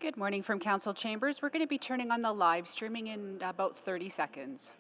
Good morning from Council Chambers. We're going to be turning on the live streaming in about 30 seconds.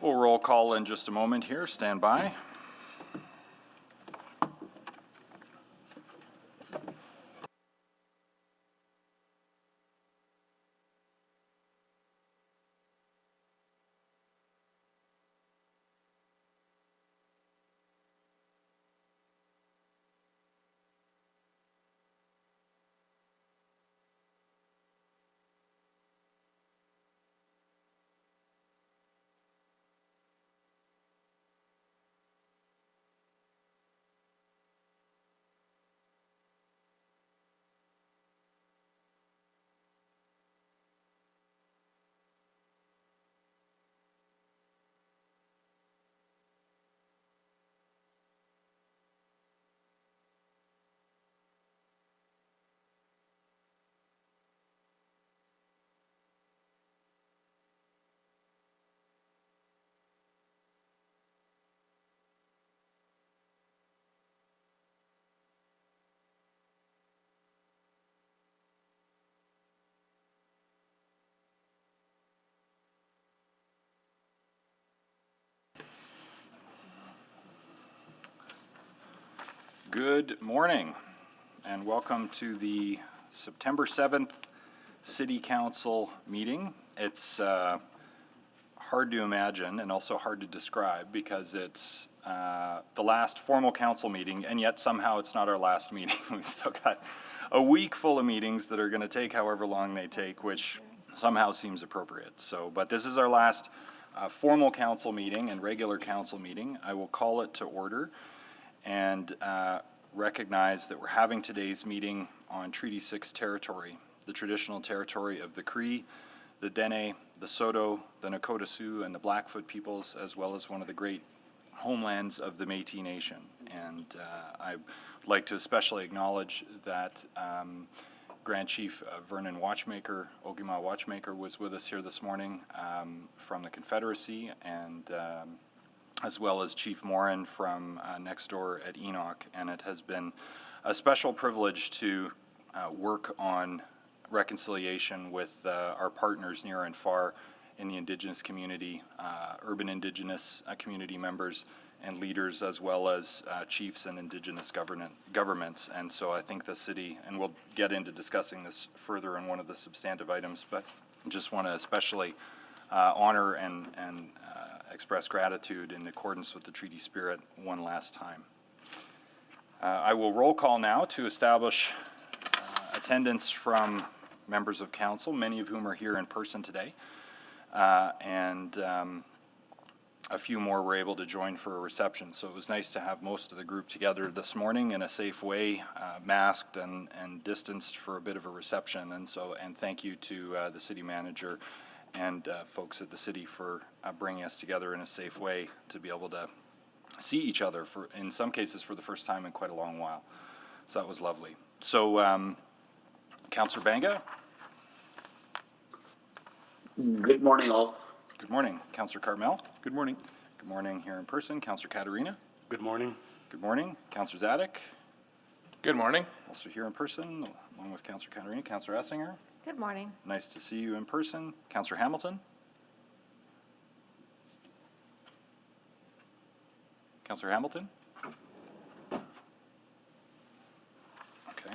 We'll roll call in just a moment here. Stand by. Good morning and welcome to the September 7th City Council meeting. It's hard to imagine and also hard to describe because it's the last formal council meeting, and yet somehow it's not our last meeting. We've still got a week full of meetings that are going to take however long they take, which somehow seems appropriate. But this is our last formal council meeting and regular council meeting. I will call it to order and recognize that we're having today's meeting on Treaty 6 territory, the traditional territory of the Cree, the Dene, the Saulteaux, the Nakota Sioux, and the Blackfoot peoples, as well as one of the great homelands of the Métis Nation. And I'd like to especially acknowledge that Grand Chief Vernon Watchmaker, Ogima Watchmaker, was with us here this morning from the Confederacy, and as well as Chief Morin from next door at Enoch. And it has been a special privilege to work on reconciliation with our partners near and far in the Indigenous community, urban Indigenous community members and leaders, as well as chiefs and Indigenous governments. And so I think the city, and we'll get into discussing this further in one of the substantive items, but just want to especially honor and express gratitude in accordance with the treaty spirit one last time. I will roll call now to establish attendance from members of council, many of whom are here in person today, and a few more were able to join for a reception. So it was nice to have most of the group together this morning in a safe way, masked and distanced for a bit of a reception. And thank you to the city manager and folks at the city for bringing us together in a safe way to be able to see each other, for, in some cases, for the first time in quite a long while. So that was lovely. So Councillor Banga. Good morning, all. Good morning. Councillor Carmel. Good morning. Good morning here in person. Councillor Katarina. Good morning. Good morning. Councillor Zadek. Good morning. Also here in person, along with Councillor Katarina. Councillor Essinger. Good morning. Nice to see you in person. Councillor Hamilton. Councillor Hamilton. Okay.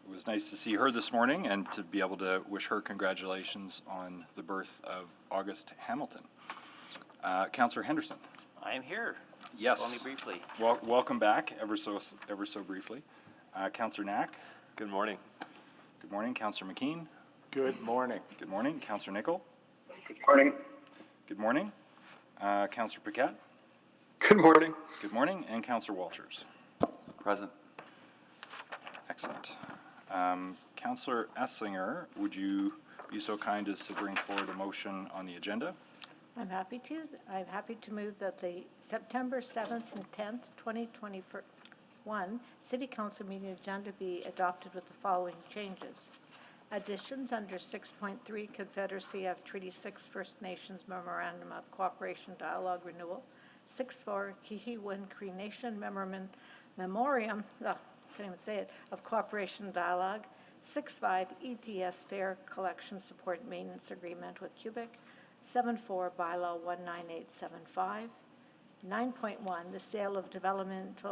It was nice to see her this morning and to be able to wish her congratulations on the birth of August Hamilton. Councillor Henderson. I am here. Yes. Only briefly. Welcome back, ever so briefly. Councillor Knack. Good morning. Good morning. Councillor McKean. Good morning. Good morning. Councillor Nickel. Good morning. Good morning. Councillor Paquette. Good morning. Good morning. And Councillor Walters. Present. Excellent. Councillor Essinger, would you be so kind as to bring forward a motion on the agenda? I'm happy to. I'm happy to move that the September 7th and 10th, 2021 City Council meeting agenda be adopted with the following changes. Additions under 6.3 Confederacy of Treaty 6 First Nations Memorandum of Cooperation Dialogue Renewal. 6.4 Kihiwin Cree Nation Memoriam, can't even say it, of Cooperation Dialogue. 6.5 ETS Fair Collection Support Maintenance Agreement with Quebec. 7.4 Bylaw 19875. 9.1 the sale of development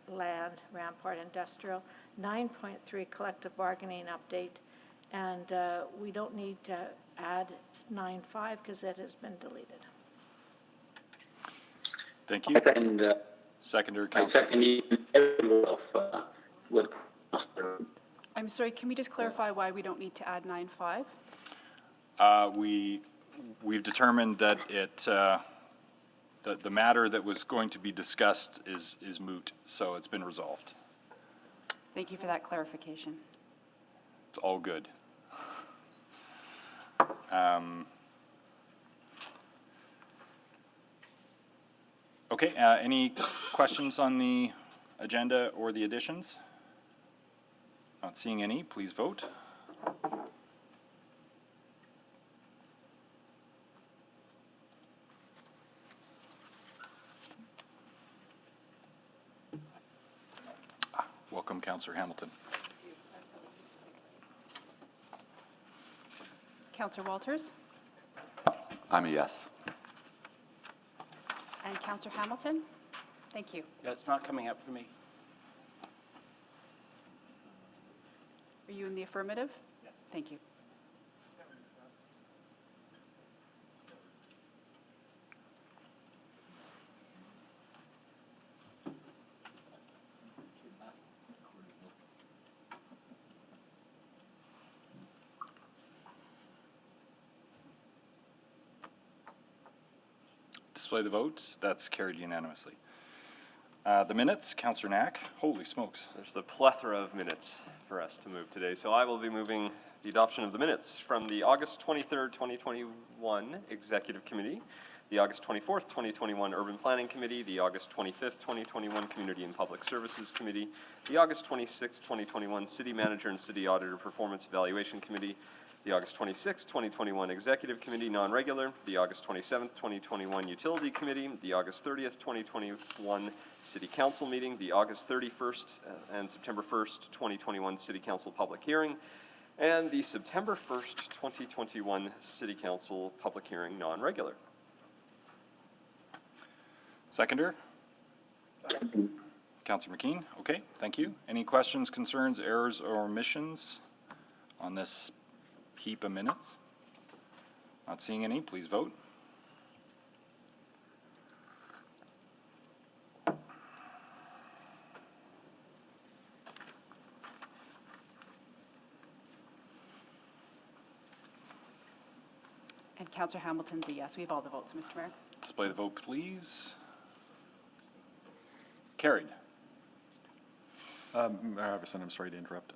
land, Rampart Industrial. 9.3 collective bargaining update. And we don't need to add 9.5 because that has been deleted. Thank you. And Seconder, I Councillor. second the with I'm sorry, can we just clarify why we don't need to add 9.5? We've determined that the matter that was going to be discussed is moot, so it's been resolved. Thank you for that clarification. It's all good. Okay, any questions on the agenda or the additions? Not seeing any, please vote. Welcome, Councillor Hamilton. Councillor Walters I'm a yes. and Councillor Hamilton? Thank you. That's not coming up for me. Are you in the affirmative? Yes. Thank you. Display the votes. That's carried unanimously. The minutes, Councillor Knack. Holy smokes. There's a plethora of minutes for us to move today, so I will be moving the adoption of the minutes from the August 23rd, 2021 Executive Committee, the August 24th, 2021 Urban Planning Committee, the August 25th, 2021 Community and Public Services Committee, the August 26th, 2021 City Manager and City Auditor Performance Evaluation Committee, the August 26th, 2021 Executive Committee non-regular, the August 27th, 2021 Utility Committee, the August 30th, 2021 City Council meeting, the August 31st and September 1st, 2021 City Council public hearing, and the September 1st, 2021 City Council public hearing non-regular. Seconder? Councillor McKean. Okay, thank you. Any questions, concerns, errors, or omissions on this heap of minutes? Not seeing any, please vote. And Councillor Hamilton's a yes. We have all the votes, Mr. Mayor. Display the vote, please. Carried. Mayor Iverson, I'm sorry to interrupt.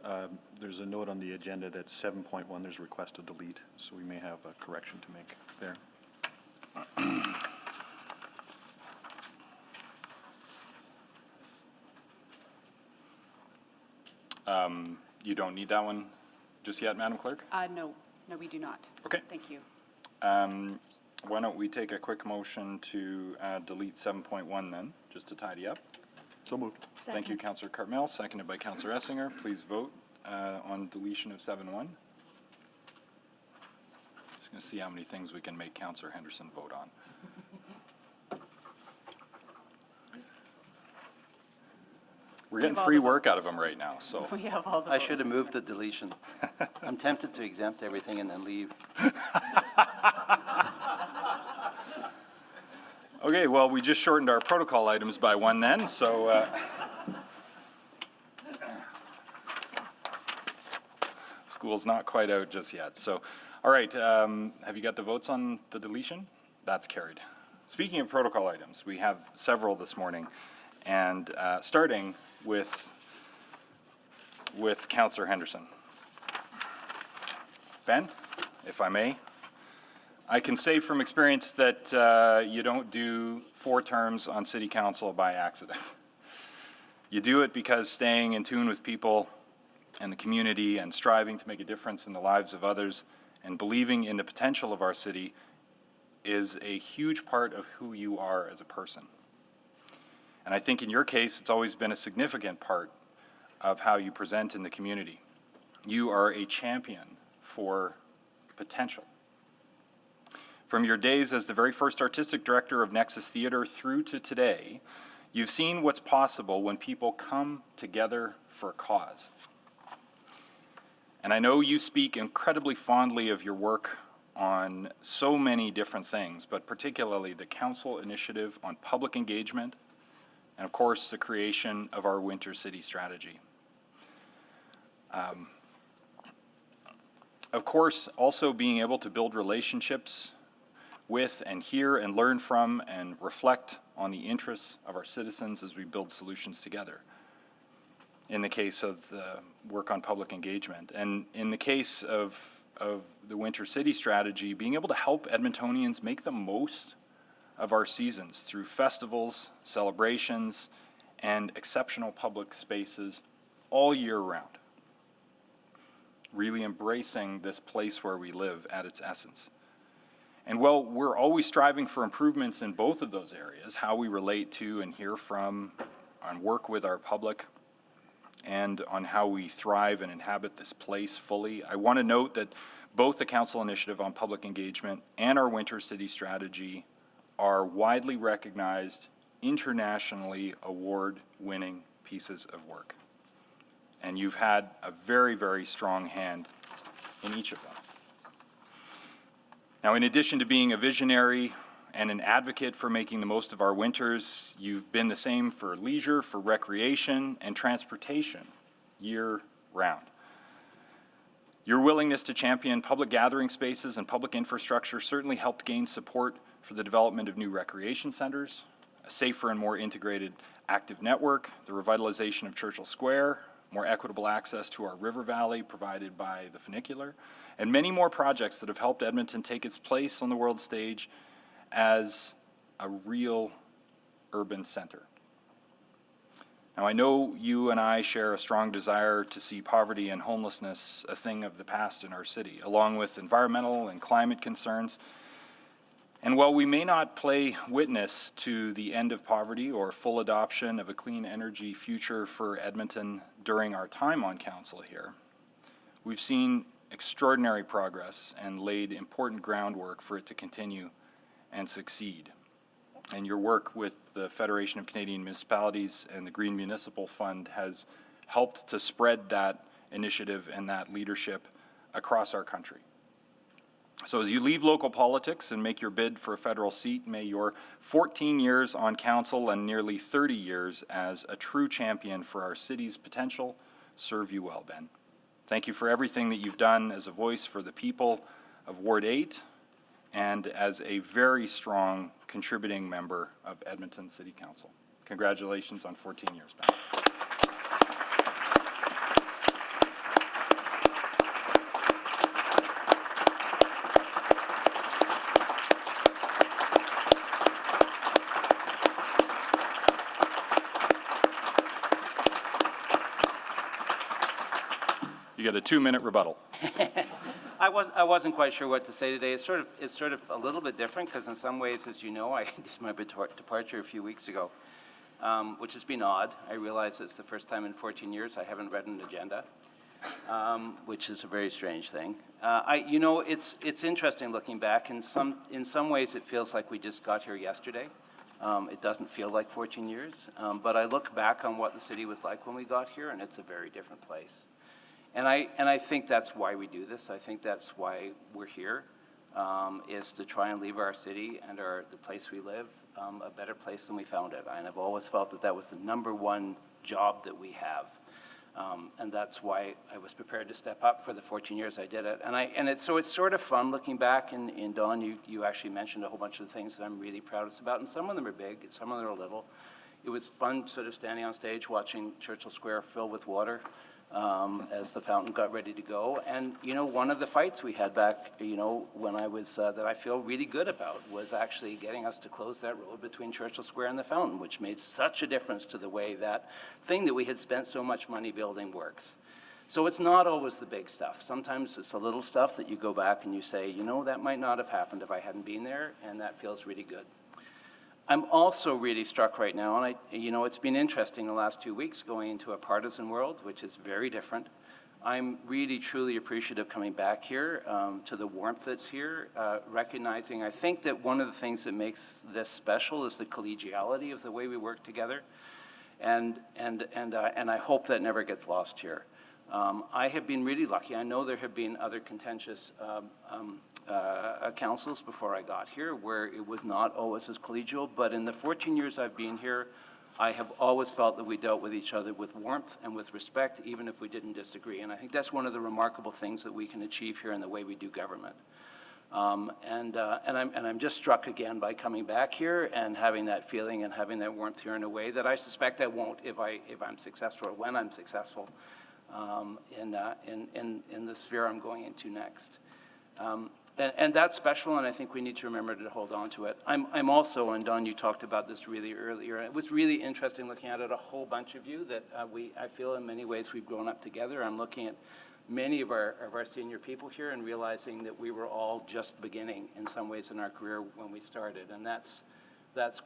There's a note on the agenda that 7.1, there's a request to delete, so we may have a correction to make there. You don't need that one just yet, Madam Clerk? No, we do not. Okay. Thank you. Why don't we take a quick motion to delete 7.1 then, just to tidy up? So moved. Thank you, Councillor Cartmel, seconded by Councillor Essinger. Please vote on deletion of 7.1. Just going to see how many things we can make Councillor Henderson vote on. We're getting Give all free the work out of him right now, so. We have all the I votes. should have moved the deletion. I'm tempted to exempt everything and then leave. Okay, well, we just shortened our protocol items by one then, so. School's not quite out just yet, so. All right, have you got the votes on the deletion? That's carried. Speaking of protocol items, we have several this morning, and starting with Councillor Henderson. Ben, if I may. I can say from experience that you don't do 4 terms on city council by accident. You do it because staying in tune with people and the community and striving to make a difference in the lives of others and believing in the potential of our city is a huge part of who you are as a person. And I think in your case, it's always been a significant part of how you present in the community. You are a champion for potential. From your days as the very first artistic director of Nexus Theatre through to today, you've seen what's possible when people come together for a cause. And I know you speak incredibly fondly of your work on so many different things, but particularly the council initiative on public engagement, and of course, the creation of our Winter City strategy. Of course, also being able to build relationships with and hear and learn from and reflect on the interests of our citizens as we build solutions together. In the case of the work on public engagement. And in the case of the Winter City strategy, being able to help Edmontonians make the most of our seasons through festivals, celebrations, and exceptional public spaces all year round. Really embracing this place where we live at its essence. And while we're always striving for improvements in both of those areas, how we relate to and hear from and work with our public, and on how we thrive and inhabit this place fully, I want to note that both the Council Initiative on Public Engagement and our Winter City Strategy are widely recognized, internationally award-winning pieces of work. And you've had a very, very strong hand in each of them. Now, in addition to being a visionary and an advocate for making the most of our winters, you've been the same for leisure, for recreation, and transportation year-round. Your willingness to champion public gathering spaces and public infrastructure certainly helped gain support for the development of new recreation centers, a safer and more integrated active network, the revitalization of Churchill Square, more equitable access to our river valley provided by the funicular, and many more projects that have helped Edmonton take its place on the world stage as a real urban center. Now, I know you and I share a strong desire to see poverty and homelessness a thing of the past in our city, along with environmental and climate concerns. And while we may not play witness to the end of poverty or full adoption of a clean energy future for Edmonton during our time on council here, we've seen extraordinary progress and laid important groundwork for it to continue and succeed. And your work with the Federation of Canadian Municipalities and the Green Municipal Fund has helped to spread that initiative and that leadership across our country. So as you leave local politics and make your bid for a federal seat, may your 14 years on council and nearly 30 years as a true champion for our city's potential serve you well, Ben. Thank you for everything that you've done as a voice for the people of Ward 8 and as a very strong contributing member of Edmonton City Council. Congratulations on 14 years, Ben. You got a 2-minute rebuttal. I wasn't quite sure what to say today. It's sort of a little bit different because in some ways, as you know, I did my departure a few weeks ago, which has been odd. I realize it's the first time in 14 years I haven't read an agenda, which is a very strange thing. It's interesting looking back. In some ways, it feels like we just got here yesterday. It doesn't feel like 14 years, but I look back on what the city was like when we got here, and it's a very different place. And I think that's why we do this. I think that's why we're here, is to try and leave our city and the place we live a better place than we found it. And I've always felt that that was the #1 job that we have. And that's why I was prepared to step up for the 14 years I did it. And it's sort of fun looking back. And Dawn, you actually mentioned a whole bunch of the things that I'm really proudest about. And some of them are big, and some of them are little. It was fun sort of standing on stage watching Churchill Square fill with water as the fountain got ready to go. And, one of the fights we had back, when I was, that I feel really good about was actually getting us to close that road between Churchill Square and the fountain, which made such a difference to the way that thing that we had spent so much money building works. So it's not always the big stuff. Sometimes it's the little stuff that you go back and you say, that might not have happened if I hadn't been there, and that feels really good. I'm also really struck right now, and it's been interesting the last 2 weeks going into a partisan world, which is very different. I'm really, truly appreciative coming back here to the warmth that's here, recognizing I think that one of the things that makes this special is the collegiality of the way we work together, and I hope that never gets lost here. I have been really lucky. I know there have been other contentious councils before I got here where it was not always as collegial, but in the 14 years I've been here, I have always felt that we dealt with each other with warmth and with respect, even if we didn't disagree. And I think that's one of the remarkable things that we can achieve here in the way we do government. And I'm just struck again by coming back here and having that feeling and having that warmth here in a way that I suspect I won't if I'm successful or when I'm successful in the sphere I'm going into next. And that's special, and I think we need to remember to hold on to it. I'm also, and Don, you talked about this really earlier, and it was really interesting looking at it, a whole bunch of you that I feel in many ways we've grown up together. I'm looking at many of our senior people here and realizing that we were all just beginning in some ways in our career when we started, and that's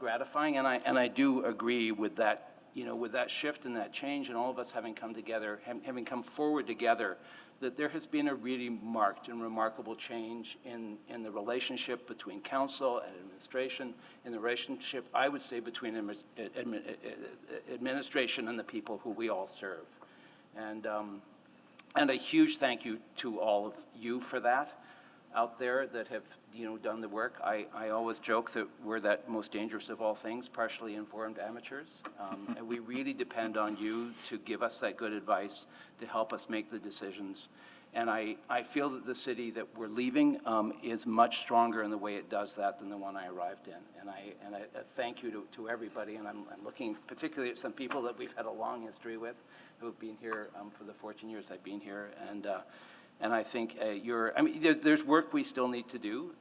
gratifying, and I do agree with that, with that shift and that change and all of us having come together, having come forward together, that there has been a really marked and remarkable change in the relationship between council and administration, in the relationship, I would say, between administration and the people who we all serve. And a huge thank you to all of you for that out there that have, done the work. I always joke that we're that most dangerous of all things, partially informed amateurs. And we really depend on you to give us that good advice, to help us make the decisions. And I feel that the city that we're leaving is much stronger in the way it does that than the one I arrived in. And I thank you to everybody. And I'm looking particularly at some people that we've had a long history with, who have been here for the 14 years I've been here. And I think there's work we still need to do.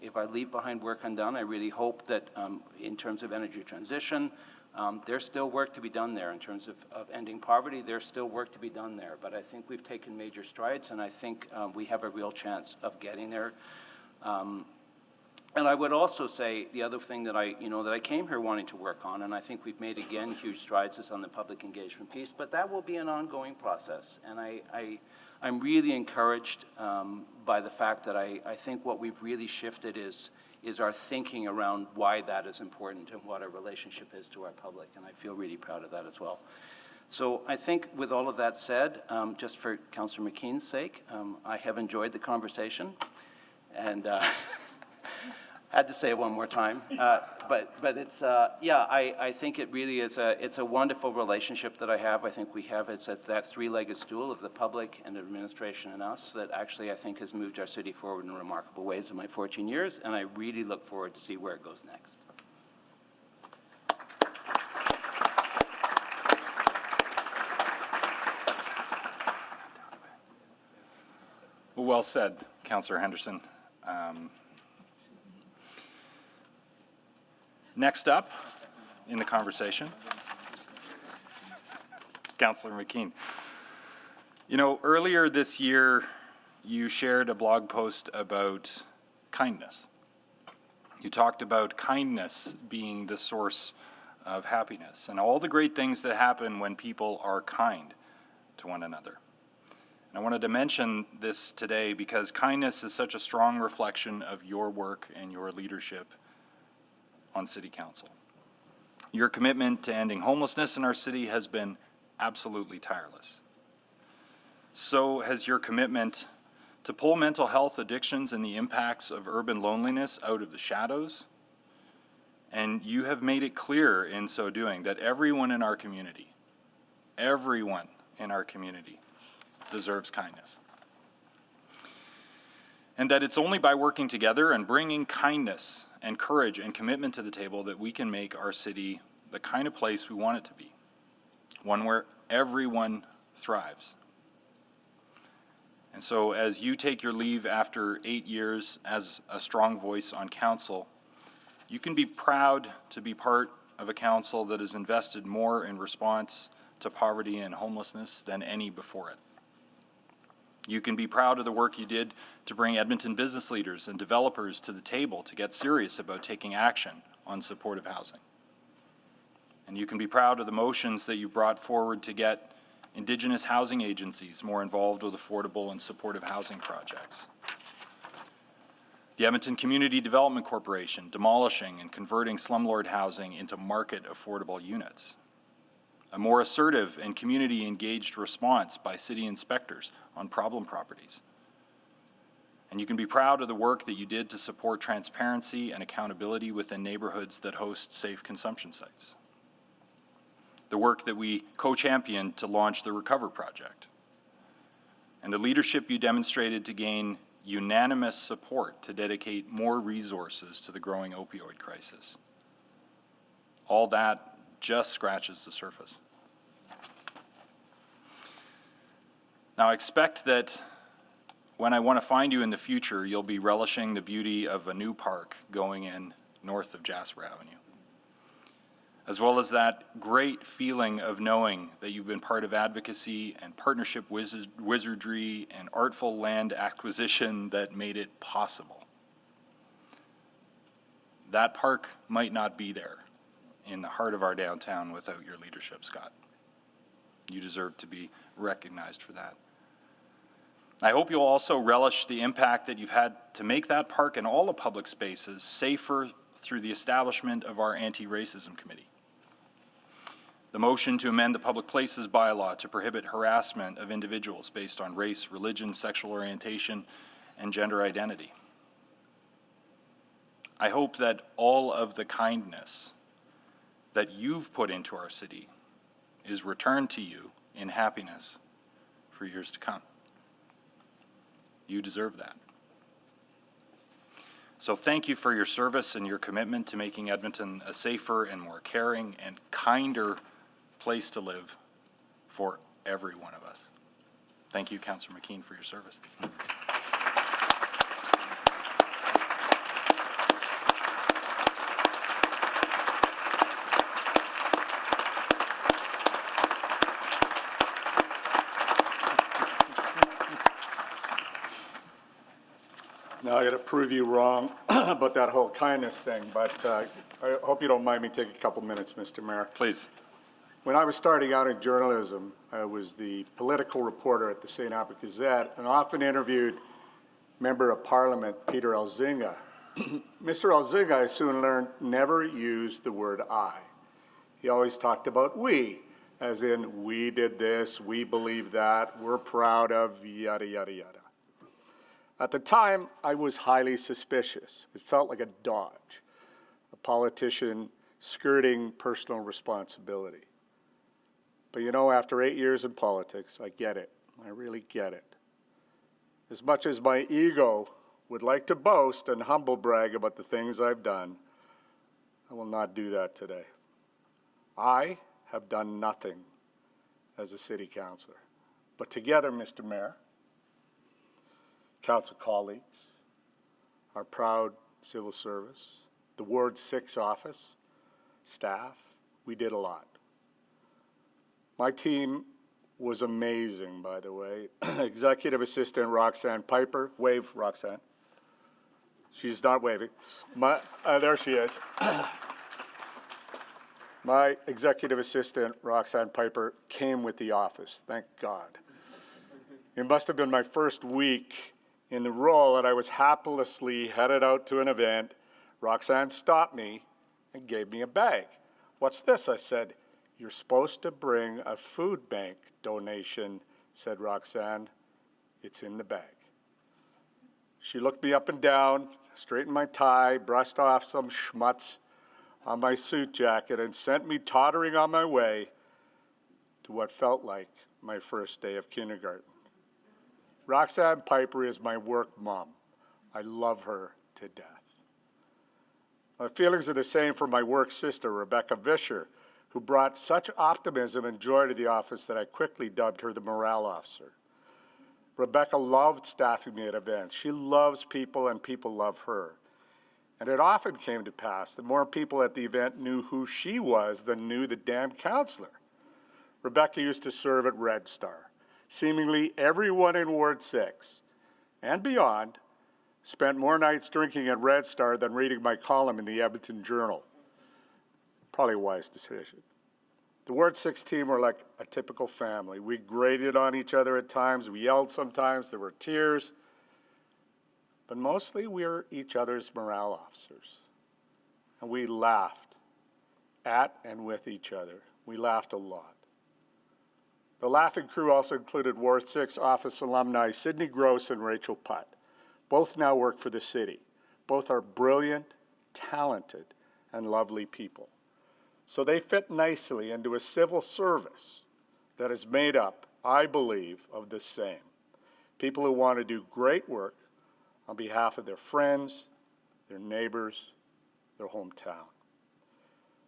If I leave behind work undone, I really hope that in terms of energy transition, there's still work to be done there. In terms of ending poverty, there's still work to be done there. But I think we've taken major strides, and I think we have a real chance of getting there. And I would also say the other thing that I came here wanting to work on, and I think we've made, again, huge strides, is on the public engagement piece, but that will be an ongoing process. And I'm really encouraged by the fact that I think what we've really shifted is our thinking around why that is important and what our relationship is to our public, and I feel really proud of that as well. So I think with all of that said, just for Councillor McKean's sake, I have enjoyed the conversation, and I had to say it one more time, but it's I think it really is it's a wonderful relationship that I have. I think we have it's that three-legged stool of the public and administration and us that actually I think has moved our city forward in remarkable ways in my 14 years, and I really look forward to see where it goes next. Well said, Councillor Henderson. Next up in the conversation, Councillor McKean. You know, earlier this year, you shared a blog post about kindness. You talked about kindness being the source of happiness and all the great things that happen when people are kind to one another. And I wanted to mention this today because kindness is such a strong reflection of your work and your leadership on City Council. Your commitment to ending homelessness in our city has been absolutely tireless. So has your commitment to pull mental health addictions and the impacts of urban loneliness out of the shadows. And you have made it clear in so doing that everyone in our community deserves kindness. And that it's only by working together and bringing kindness and courage and commitment to the table that we can make our city the kind of place we want it to be, one where everyone thrives. And so as you take your leave after 8 years as a strong voice on council, you can be proud to be part of a council that has invested more in response to poverty and homelessness than any before it. You can be proud of the work you did to bring Edmonton business leaders and developers to the table to get serious about taking action on supportive housing. And you can be proud of the motions that you brought forward to get Indigenous housing agencies more involved with affordable and supportive housing projects. The Edmonton Community Development Corporation demolishing and converting slumlord housing into market affordable units. A more assertive and community engaged response by city inspectors on problem properties. And you can be proud of the work that you did to support transparency and accountability within neighborhoods that host safe consumption sites. The work that we co-championed to launch the Recover Project. And the leadership you demonstrated to gain unanimous support to dedicate more resources to the growing opioid crisis. All that just scratches the surface. Now, I expect that when I want to find you in the future, you'll be relishing the beauty of a new park going in north of Jasper Avenue, as well as that great feeling of knowing that you've been part of advocacy and partnership wizardry and artful land acquisition that made it possible. That park might not be there in the heart of our downtown without your leadership, Scott. You deserve to be recognized for that. I hope you'll also relish the impact that you've had to make that park and all the public spaces safer through the establishment of our anti-racism committee. The motion to amend the public places bylaw to prohibit harassment of individuals based on race, religion, sexual orientation, and gender identity. I hope that all of the kindness that you've put into our city is returned to you in happiness for years to come. You deserve that. So thank you for your service and your commitment to making Edmonton a safer and more caring and kinder place to live for every one of us. Thank you, Councillor McKean, for your service. Now, I got to prove you wrong about that whole kindness thing, but I hope you don't mind me taking a couple minutes, Mr. Mayor. Please. When I was starting out in journalism, I was the political reporter at the St. Albert Gazette and often interviewed Member of Parliament Peter Elzinga. Mr. Elzinga, I soon learned, never used the word I. He always talked about we, as in we did this, we believe that, we're proud of, yada, yada, yada. At the time, I was highly suspicious. It felt like a dodge, a politician skirting personal responsibility. But you know, after 8 years in politics, I get it. I really get it. As much as my ego would like to boast and humble brag about the things I've done, I will not do that today. I have done nothing as a city councillor. But together, Mr. Mayor, council colleagues, our proud civil service, the Ward 6 office, staff, we did a lot. My team was amazing, by the way. Executive Assistant Roxanne Piper, wave, Roxanne. She's not waving. There she is. My Executive Assistant, Roxanne Piper, came with the office, thank God. It must have been my first week in the role, and I was haplessly headed out to an event. Roxanne stopped me and gave me a bag. "What's this?" I said. "You're supposed to bring a food bank donation," said Roxanne. "It's in the bag." She looked me up and down, straightened my tie, brushed off some schmutz on my suit jacket, and sent me tottering on my way to what felt like my first day of kindergarten. Roxanne Piper is my work mom. I love her to death. My feelings are the same for my work sister, Rebecca Vischer, who brought such optimism and joy to the office that I quickly dubbed her the morale officer. Rebecca loved staffing me at events. She loves people and people love her. And it often came to pass that more people at the event knew who she was than knew the damn counselor. Rebecca used to serve at Red Star. Seemingly everyone in Ward 6 and beyond spent more nights drinking at Red Star than reading my column in the Edmonton Journal. Probably a wise decision. The Ward 6 team were like a typical family. We grated on each other at times, we yelled sometimes, there were tears, but mostly we were each other's morale officers. And we laughed at and with each other. We laughed a lot. The laughing crew also included Ward 6 office alumni Sidney Gross and Rachel Putt. Both now work for the city. Both are brilliant, talented, and lovely people. So they fit nicely into a civil service that is made up, I believe, of the same. People who want to do great work on behalf of their friends, their neighbors, their hometown.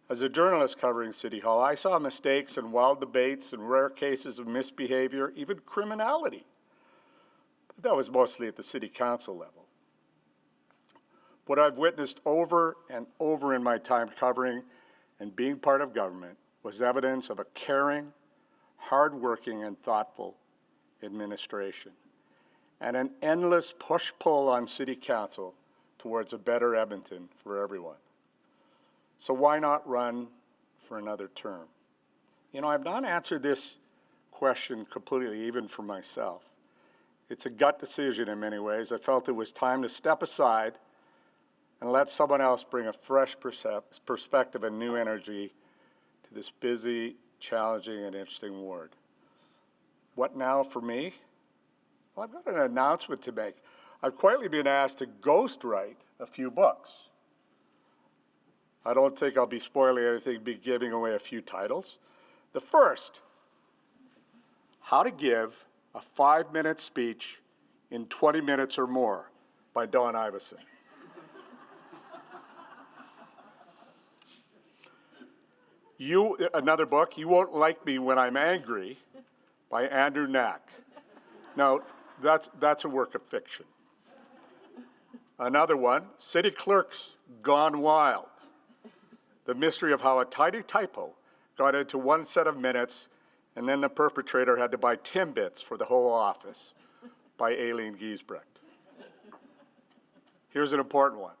As a journalist covering City Hall, I saw mistakes and wild debates and rare cases of misbehavior, even criminality. But that was mostly at the city council level. What I've witnessed over and over in my time covering and being part of government was evidence of a caring, hardworking, and thoughtful administration, and an endless push-pull on city council towards a better Edmonton for everyone. So why not run for another term? You know, I've not answered this question completely, even for myself. It's a gut decision in many ways. I felt it was time to step aside and let someone else bring a fresh perspective and new energy to this busy, challenging, and interesting ward. What now for me? Well, I've got an announcement to make. I've quietly been asked to ghostwrite a few books. I don't think I'll be spoiling anything, be giving away a few titles. The first, How to Give a 5-Minute Speech in 20 Minutes or More by Don Iverson. Another book, You Won't Like Me When I'm Angry by Andrew Knack. Now, that's a work of fiction. Another one, City Clerks Gone Wild. The mystery of how a tiny typo got into one set of minutes and then the perpetrator had to buy Timbits for the whole office by Aileen Giesbrecht. Here's an important one.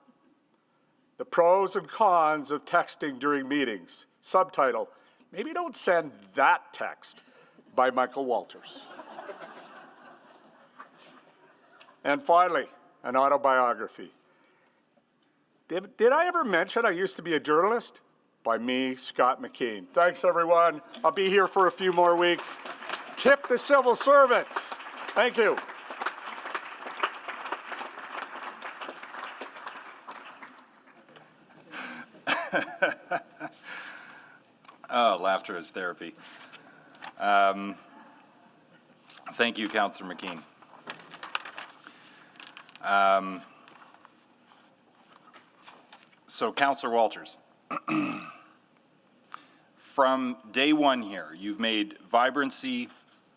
The Pros and Cons of Texting During Meetings. Subtitle, Maybe Don't Send That Text by Michael Walters. And finally, an autobiography. Did I ever mention I used to be a journalist? By me, Scott McKean. Thanks, everyone. I'll be here for a few more weeks. Tip the civil servants. Thank you. Oh, laughter is therapy. Thank you, Councillor McKean. So, Councillor Walters, from day one here, you've made vibrancy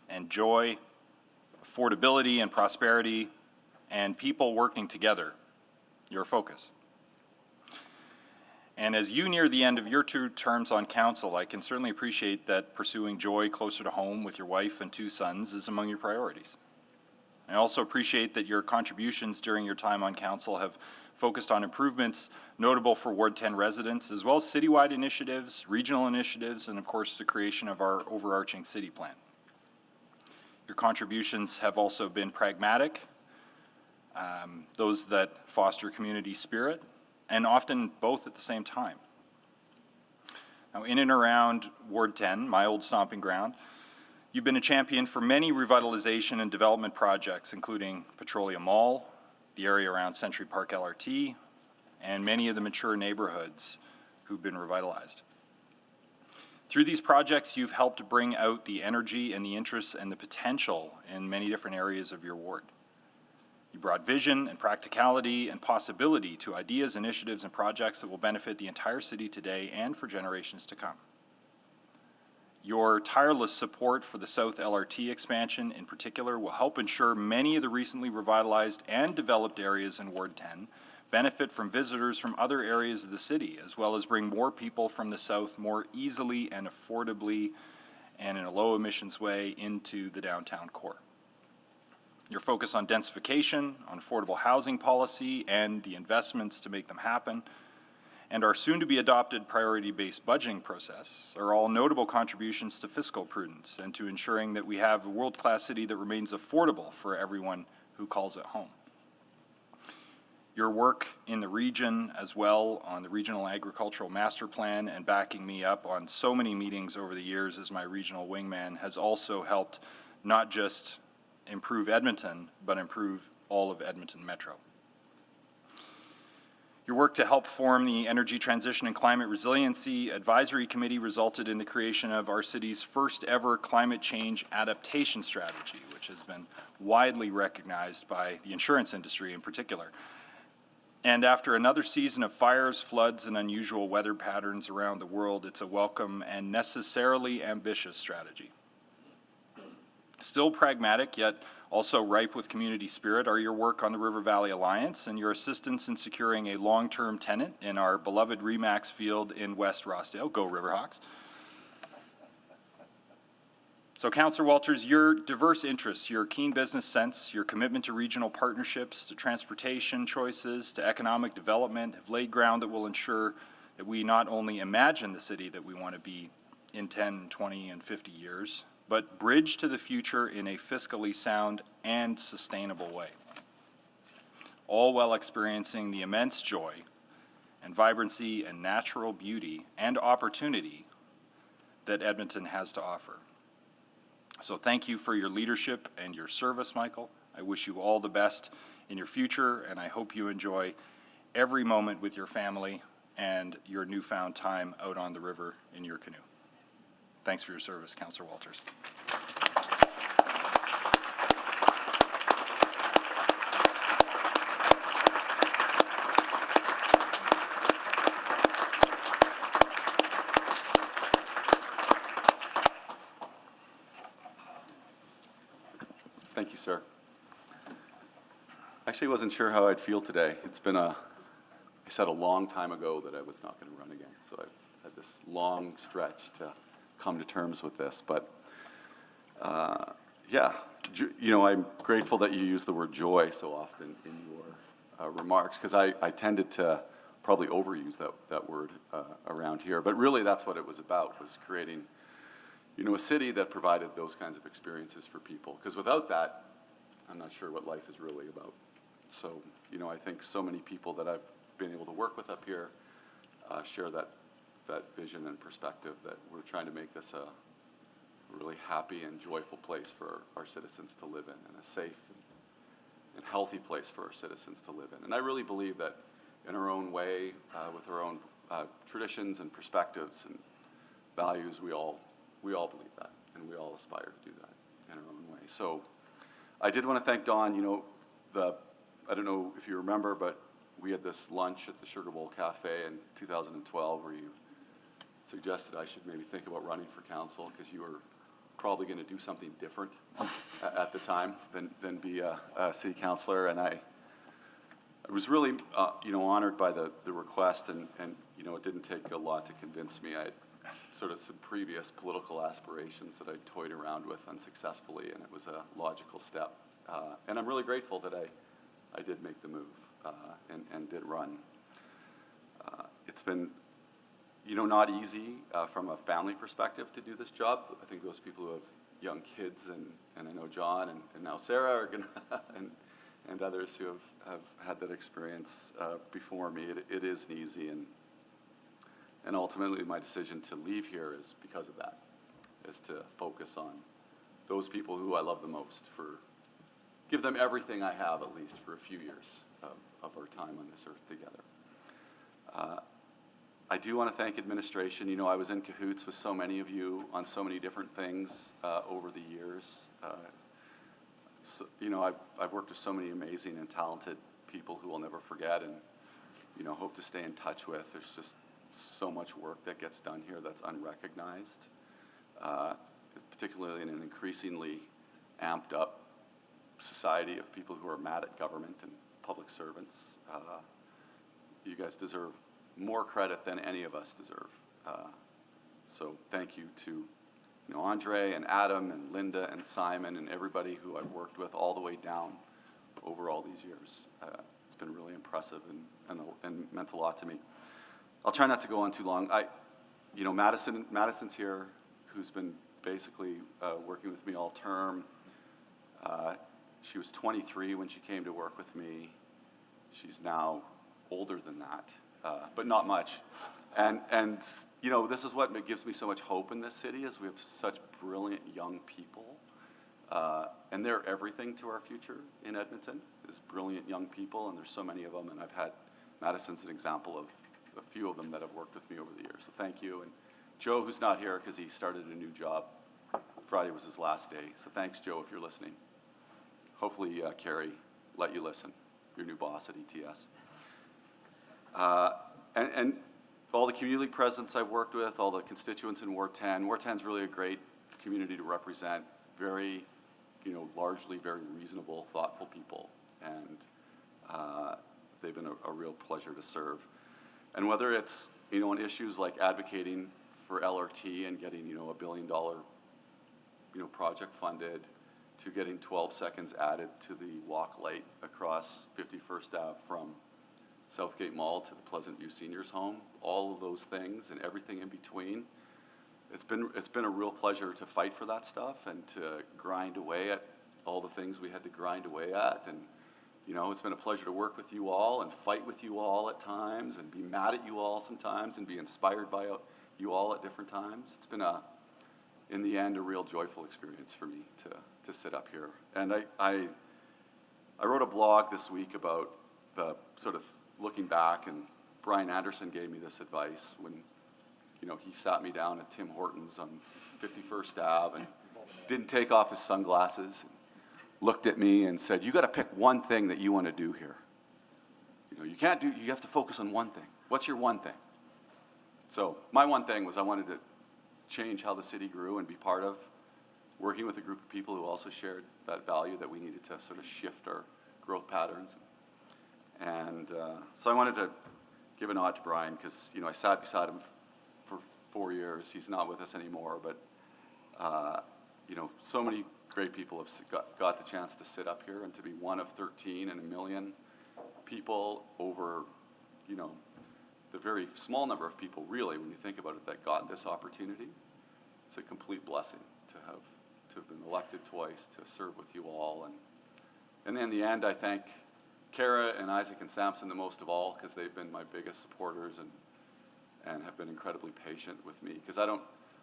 and joy, affordability and prosperity, and people working together your focus. And as you near the end of your 2 terms on council, I can certainly appreciate that pursuing joy closer to home with your wife and 2 sons is among your priorities. I also appreciate that your contributions during your time on council have focused on improvements notable for Ward 10 residents, as well as citywide initiatives, regional initiatives, and of course the creation of our overarching city plan. Your contributions have also been pragmatic, those that foster community spirit, and often both at the same time. Now, in and around Ward 10, my old stomping ground, you've been a champion for many revitalization and development projects, including Petroleum Mall, the area around Century Park LRT, and many of the mature neighborhoods who've been revitalized. Through these projects, you've helped bring out the energy and the interests and the potential in many different areas of your ward. You brought vision and practicality and possibility to ideas, initiatives, and projects that will benefit the entire city today and for generations to come. Your tireless support for the South LRT expansion in particular will help ensure many of the recently revitalized and developed areas in Ward 10 benefit from visitors from other areas of the city, as well as bring more people from the south more easily and affordably and in a low emissions way into the downtown core. Your focus on densification, on affordable housing policy, and the investments to make them happen, and our soon-to-be adopted priority-based budgeting process are all notable contributions to fiscal prudence and to ensuring that we have a world-class city that remains affordable for everyone who calls it home. Your work in the region as well on the Regional Agricultural Master Plan and backing me up on so many meetings over the years as my regional wingman has also helped not just improve Edmonton, but improve all of Edmonton Metro. Your work to help form the Energy Transition and Climate Resiliency Advisory Committee resulted in the creation of our city's first ever climate change adaptation strategy, which has been widely recognized by the insurance industry in particular. And after another season of fires, floods, and unusual weather patterns around the world, it's a welcome and necessarily ambitious strategy. Still pragmatic, yet also ripe with community spirit, are your work on the River Valley Alliance and your assistance in securing a long-term tenant in our beloved Remax field in West Rossdale. Go Riverhawks. So, Councillor Walters, your diverse interests, your keen business sense, your commitment to regional partnerships, to transportation choices, to economic development have laid ground that will ensure that we not only imagine the city that we want to be in 10, 20, and 50 years, but bridge to the future in a fiscally sound and sustainable way, all while experiencing the immense joy and vibrancy and natural beauty and opportunity that Edmonton has to offer. So thank you for your leadership and your service, Michael. I wish you all the best in your future, and I hope you enjoy every moment with your family and your newfound time out on the river in your canoe. Thanks for your service, Councillor Walters. Thank you, sir. Actually, wasn't sure how I'd feel today. It's been I said a long time ago that I was not going to run again, so I've had this long stretch to come to terms with this. But yeah, you know, I'm grateful that you use the word joy so often in your remarks, because I tended to probably overuse that word around here. But really, that's what it was about, was creating, you know, a city that provided those kinds of experiences for people. Because without that, I'm not sure what life is really about. So, you know, I think so many people that I've been able to work with up here share that vision and perspective, that we're trying to make this a really happy and joyful place for our citizens to live in, and a safe and healthy place for our citizens to live in. And I really believe that in our own way, with our own traditions and perspectives and values, we all believe that, and we all aspire to do that in our own way. So I did want to thank Dawn. You know, I don't know if you remember, but we had this lunch at the Sugar Bowl Cafe in 2012 where you suggested I should maybe think about running for council, because you were probably going to do something different at the time than be a city councillor. And I was really, honored by the request, and, it didn't take a lot to convince me. I had sort of some previous political aspirations that I toyed around with unsuccessfully, and it was a logical step. And I'm really grateful that I did make the move and did run. It's been, not easy from a family perspective to do this job. I think those people who have young kids, and I know John and now Sarah are gonna, and others who have had that experience before me, it isn't easy. And ultimately, my decision to leave here is because of that, is to focus on those people who I love the most, give them everything I have, at least for a few years of our time on this earth together. I do want to thank administration. I was in cahoots with so many of you on so many different things over the years. I've worked with so many amazing and talented people who I'll never forget, and hope to stay in touch with. There's just so much work that gets done here that's unrecognized, particularly in an increasingly amped up society of people who are mad at government and public servants. You guys deserve more credit than any of us deserve. So thank you to Andre and Adam and Linda and Simon and everybody who I've worked with all the way down over all these years. It's been really impressive and meant a lot to me. I'll try not to go on too long. Madison's here, who's been basically working with me all term. She was 23 when she came to work with me. She's now older than that, but not much. And this is what gives me so much hope in this city, is we have such brilliant young people, and they're everything to our future in Edmonton. There's brilliant young people, and there's so many of them, and I've had Madison's an example of a few of them that have worked with me over the years. So thank you. And Joe, who's not here because he started a new job. Friday was his last day. So thanks, Joe, if you're listening. Hopefully, Carrie let you listen, your new boss at ETS. And all the community presidents I've worked with, all the constituents in Ward 10. Ward 10 is really a great community to represent. Very, largely very reasonable, thoughtful people. And they've been a real pleasure to serve. And whether it's, on issues like advocating for LRT and getting, $1 billion, project funded, to getting 12 seconds added to the walk light across 51st Ave from Southgate Mall to the Pleasant View Seniors Home, all of those things and everything in between. It's been a real pleasure to fight for that stuff and to grind away at all the things we had to grind away at. And it's been a pleasure to work with you all and fight with you all at times and be mad at you all sometimes and be inspired by you all at different times. It's been in the end, a real joyful experience for me to sit up here. And I wrote a blog this week about the sort of looking back, and Brian Anderson gave me this advice when, he sat me down at Tim Hortons on 51st Ave and didn't take off his sunglasses, looked at me and said, "You got to pick one thing that you want to do here. You have to focus on one thing. What's your one thing?" So my one thing was I wanted to change how the city grew and be part of working with a group of people who also shared that value, that we needed to sort of shift our growth patterns. And so I wanted to give a nod to Brian because, I sat beside him for 4 years. He's not with us anymore, but, so many great people have got the chance to sit up here and to be one of 13 in a million people over, the very small number of people, really, when you think about it, that got this opportunity. It's a complete blessing to have been elected twice, to serve with you all. And then in the end, I thank Kara and Isaac and Samson the most of all, because they've been my biggest supporters and have been incredibly patient with me. Because I'm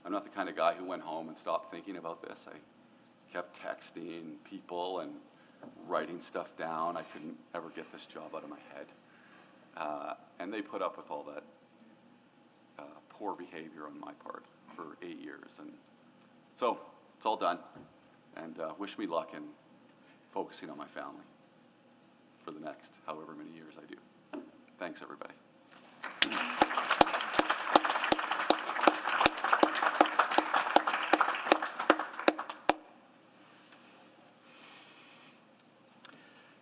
not the kind of guy who went home and stopped thinking about this. I kept texting people and writing stuff down. I couldn't ever get this job out of my head. And they put up with all that poor behavior on my part for 8 years. And so it's all done. And wish me luck in focusing on my family for the next however many years I do. Thanks, everybody.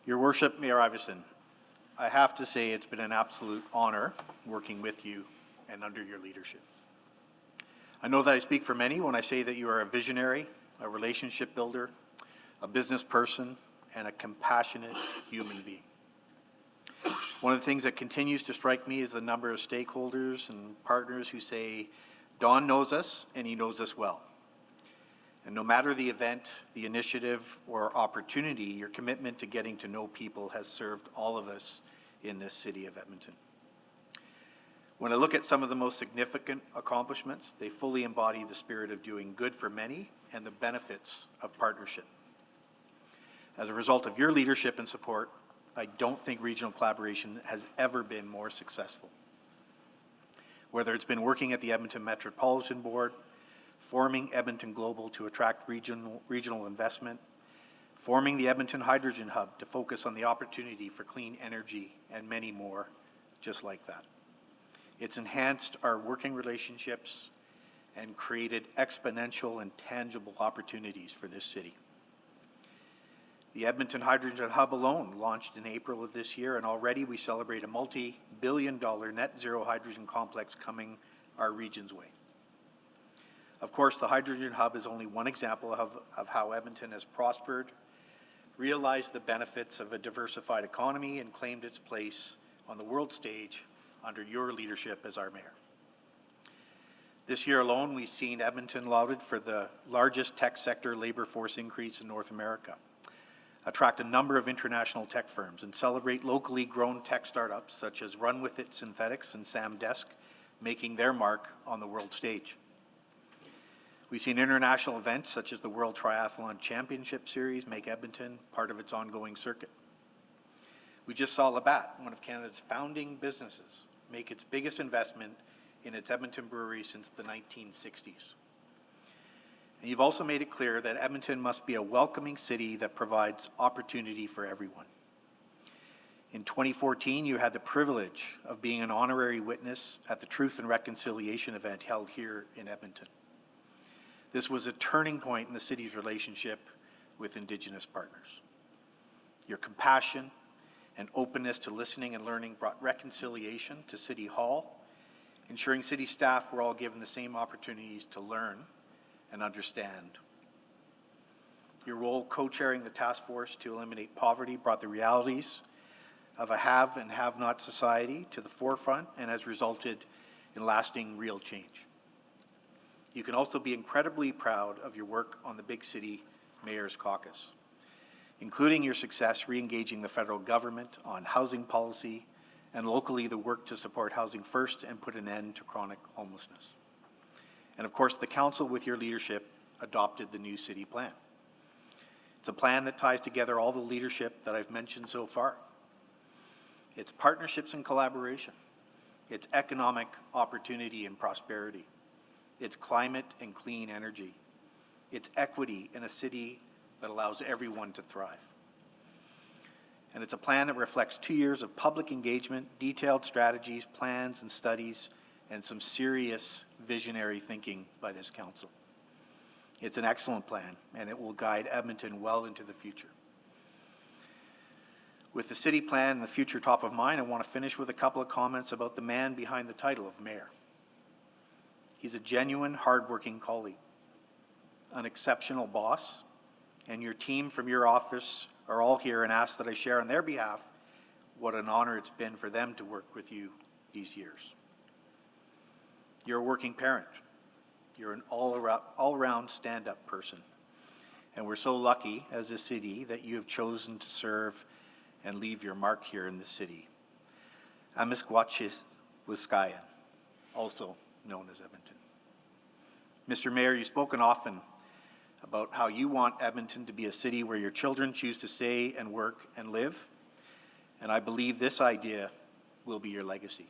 Your Worship, Mayor Iverson, I have to say it's been an absolute honor working with you and under your leadership. I know that I speak for many when I say that you are a visionary, a relationship builder, a business person, and a compassionate human being. One of the things that continues to strike me is the number of stakeholders and partners who say, Don knows us and he knows us well. And no matter the event, the initiative, or opportunity, your commitment to getting to know people has served all of us in this city of Edmonton. When I look at some of the most significant accomplishments, they fully embody the spirit of doing good for many and the benefits of partnership. As a result of your leadership and support, I don't think regional collaboration has ever been more successful. Whether it's been working at the Edmonton Metropolitan Board, forming Edmonton Global to attract regional investment, forming the Edmonton Hydrogen Hub to focus on the opportunity for clean energy, and many more just like that. It's enhanced our working relationships and created exponential and tangible opportunities for this city. The Edmonton Hydrogen Hub alone launched in April of this year, and already we celebrate a multi-billion-dollar net zero hydrogen complex coming our region's way. Of course, the Hydrogen Hub is only one example of how Edmonton has prospered, realized the benefits of a diversified economy, and claimed its place on the world stage under your leadership as our mayor. This year alone, we've seen Edmonton lauded for the largest tech sector labor force increase in North America, attract a number of international tech firms, and celebrate locally grown tech startups such as Run With It Synthetics and SamDesk making their mark on the world stage. We've seen international events such as the World Triathlon Championship Series make Edmonton part of its ongoing circuit. We just saw Labatt, one of Canada's founding businesses, make its biggest investment in its Edmonton brewery since the 1960s. And you've also made it clear that Edmonton must be a welcoming city that provides opportunity for everyone. In 2014, you had the privilege of being an honorary witness at the Truth and Reconciliation event held here in Edmonton. This was a turning point in the city's relationship with Indigenous partners. Your compassion and openness to listening and learning brought reconciliation to City Hall, ensuring city staff were all given the same opportunities to learn and understand. Your role co-chairing the task force to eliminate poverty brought the realities of a have and have-not society to the forefront and has resulted in lasting real change. You can also be incredibly proud of your work on the Big City Mayor's Caucus, including your success re-engaging the federal government on housing policy and locally the work to support Housing First and put an end to chronic homelessness. And of course, the council with your leadership adopted the new city plan. It's a plan that ties together all the leadership that I've mentioned so far. It's partnerships and collaboration. It's economic opportunity and prosperity. It's climate and clean energy. It's equity in a city that allows everyone to thrive. And it's a plan that reflects 2 years of public engagement, detailed strategies, plans and studies, and some serious visionary thinking by this council. It's an excellent plan, and it will guide Edmonton well into the future. With the city plan and the future top of mind, I want to finish with a couple of comments about the man behind the title of mayor. He's a genuine, hardworking colleague, an exceptional boss, and your team from your office are all here and ask that I share on their behalf what an honor it's been for them to work with you these years. You're a working parent. You're an all-around stand-up person. And we're so lucky as a city that you have chosen to serve and leave your mark here in the city. Amiskwachiskayan, also known as Edmonton. Mr. Mayor, you've spoken often about how you want Edmonton to be a city where your children choose to stay and work and live, and I believe this idea will be your legacy.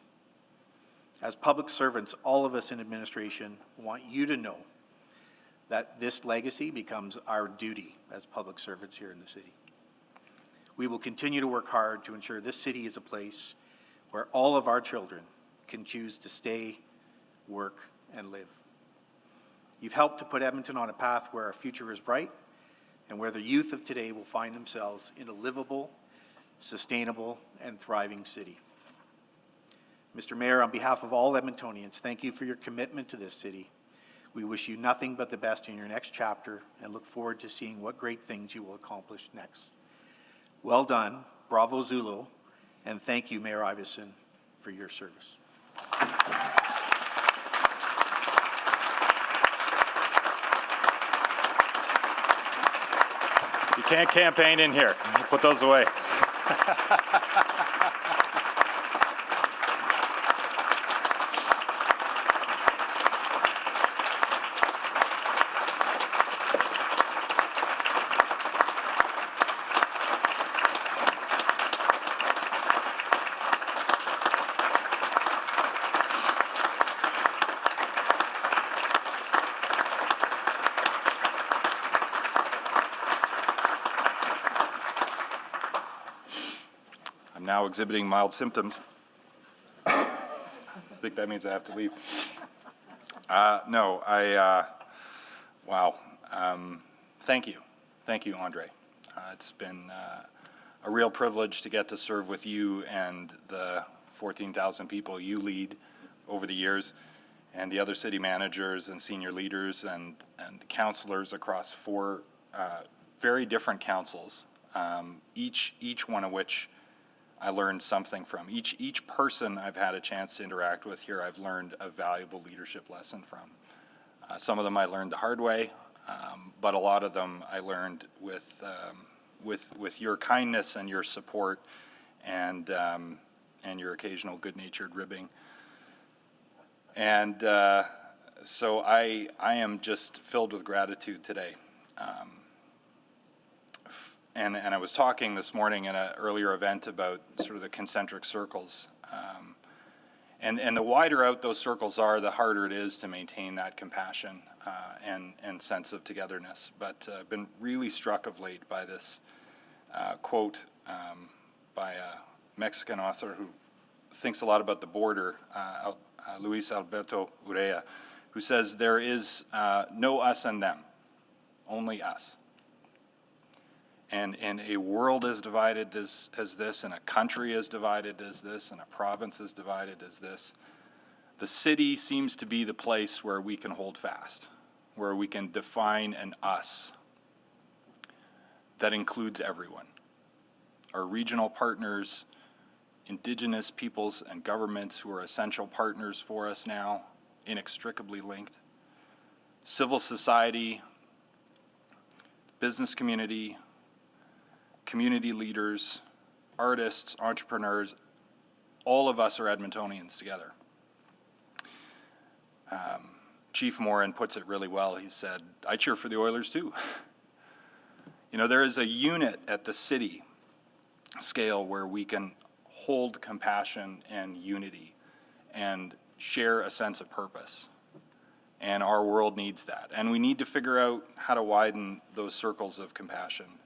As public servants, all of us in administration want you to know that this legacy becomes our duty as public servants here in the city. We will continue to work hard to ensure this city is a place where all of our children can choose to stay, work, and live. You've helped to put Edmonton on a path where our future is bright and where the youth of today will find themselves in a livable sustainable, and thriving city. Mr. Mayor, on behalf of all Edmontonians, thank you for your commitment to this city. We wish you nothing but the best in your next chapter and look forward to seeing what great things you will accomplish next. Well done, bravo Zulu, and thank you, Mayor Iverson, for your service. You can't campaign in here. Put those away. I'm now exhibiting mild symptoms. I think that means I have to leave. Wow. Thank you. Thank you, Andre. It's been a real privilege to get to serve with you and the 14,000 people you lead over the years, and the other city managers and senior leaders and councillors across 4 very different councils, each one of which I learned something from. Each person I've had a chance to interact with here, I've learned a valuable leadership lesson from. Some of them I learned the hard way, but a lot of them I learned with your kindness and your support and your occasional good-natured ribbing. And so I am just filled with gratitude today. And I was talking this morning in an earlier event about sort of the concentric circles. And the wider out those circles are, the harder it is to maintain that compassion and sense of togetherness. But I've been really struck of late by this quote by a Mexican author who thinks a lot about the border, Luis Alberto Urrea, who says, "There is no us and them, only us." And a world as divided as this, and a country as divided as this, and a province as divided as this, the city seems to be the place where we can hold fast, where we can define an us that includes everyone. Our regional partners, Indigenous peoples and governments who are essential partners for us now, inextricably linked, civil society, business community, community leaders, artists, entrepreneurs, all of us are Edmontonians together. Chief Morin puts it really well. He said, "I cheer for the Oilers too." You know, there is a unit at the city scale where we can hold compassion and unity and share a sense of purpose. And our world needs that. And we need to figure out how to widen those circles of compassion.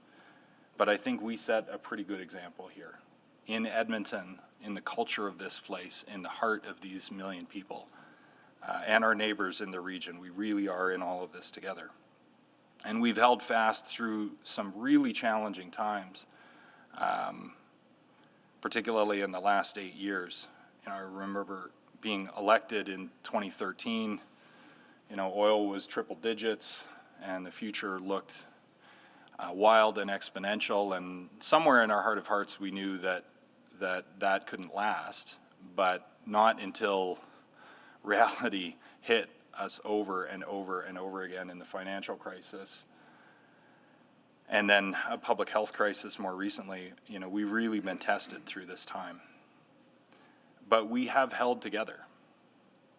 But I think we set a pretty good example here. In Edmonton, in the culture of this place, in the heart of these million people, and our neighbors in the region, we really are in all of this together. And we've held fast through some really challenging times, particularly in the last 8 years. You know, I remember being elected in 2013, you know, oil was triple digits, and the future looked wild and exponential, and somewhere in our heart of hearts we knew that couldn't last, but not until reality hit us over and over and over again in the financial crisis, and then a public health crisis more recently. You know, we've really been tested through this time. But we have held together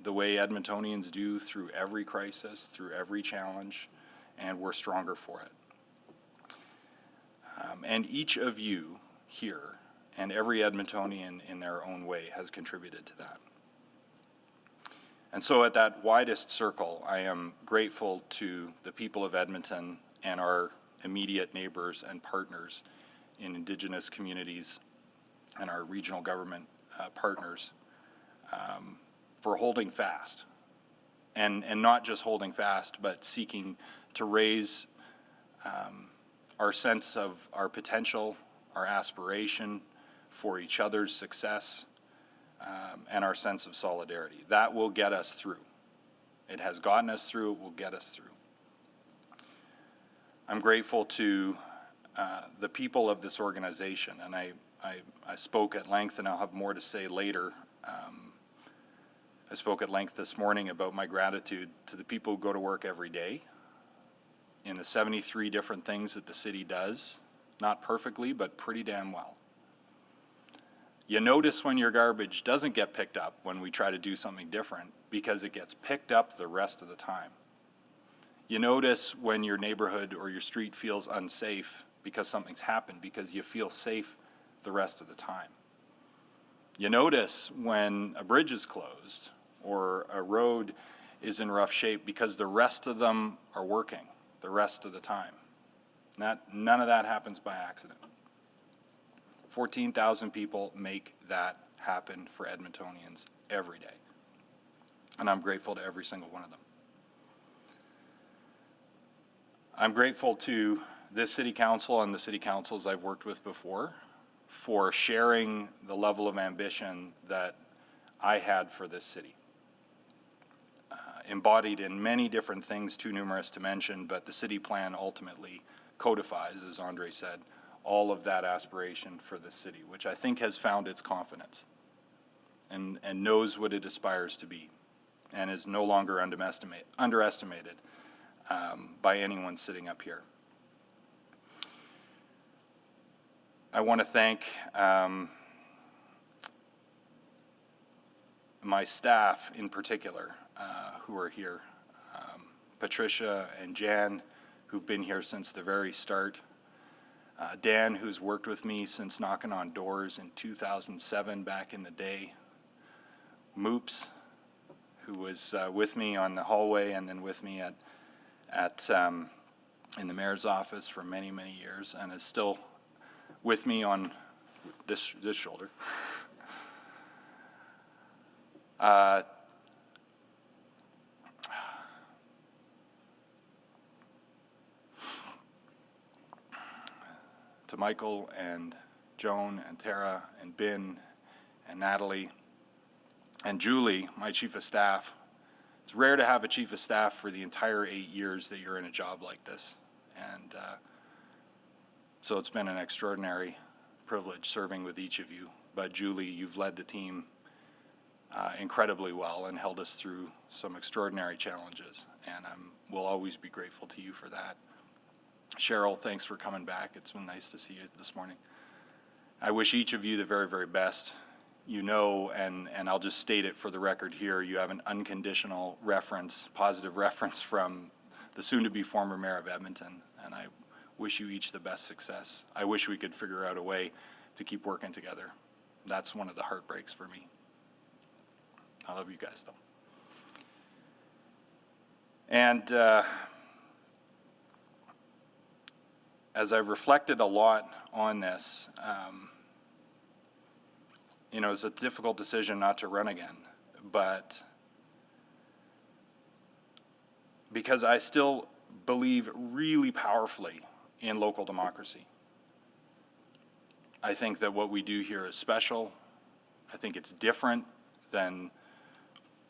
the way Edmontonians do through every crisis, through every challenge, and we're stronger for it. And each of you here, and every Edmontonian in their own way, has contributed to that. And so at that widest circle, I am grateful to the people of Edmonton and our immediate neighbors and partners in Indigenous communities and our regional government partners for holding fast. And not just holding fast, but seeking to raise our sense of our potential, our aspiration for each other's success, and our sense of solidarity. That will get us through. It has gotten us through, it will get us through. I'm grateful to the people of this organization, and I spoke at length, and I'll have more to say later. I spoke at length this morning about my gratitude to the people who go to work every day in the 73 different things that the city does, not perfectly, but pretty damn well. You notice when your garbage doesn't get picked up when we try to do something different, because it gets picked up the rest of the time. You notice when your neighborhood or your street feels unsafe because something's happened, because you feel safe the rest of the time. You notice when a bridge is closed or a road is in rough shape because the rest of them are working the rest of the time. None of that happens by accident. 14,000 people make that happen for Edmontonians every day. And I'm grateful to every single one of them. I'm grateful to this city council and the city councils I've worked with before for sharing the level of ambition that I had for this city. Embodied in many different things, too numerous to mention, but the city plan ultimately codifies, as Andre said, all of that aspiration for this city, which I think has found its confidence and knows what it aspires to be and is no longer underestimated by anyone sitting up here. I want to thank my staff in particular who are here. Patricia and Jan, who've been here since the very start. Dan, who's worked with me since knocking on doors in 2007 back in the day. Moops, who was with me on the hallway and then with me in the mayor's office for many, many years, and is still with me on this shoulder. To Michael and Joan and Tara and Ben and Natalie and Julie, my chief of staff. It's rare to have a chief of staff for the entire 8 years that you're in a job like this. And so it's been an extraordinary privilege serving with each of you. But Julie, you've led the team incredibly well and held us through some extraordinary challenges. And we'll always be grateful to you for that. Cheryl, thanks for coming back. It's been nice to see you this morning. I wish each of you the very, very best. You know, and I'll just state it for the record here, you have an unconditional reference, positive reference from the soon-to-be former mayor of Edmonton, and I wish you each the best success. I wish we could figure out a way to keep working together. That's one of the heartbreaks for me. I love you guys, though. And as I've reflected a lot on this, you know, it's a difficult decision not to run again, but because I still believe really powerfully in local democracy. I think that what we do here is special. I think it's different than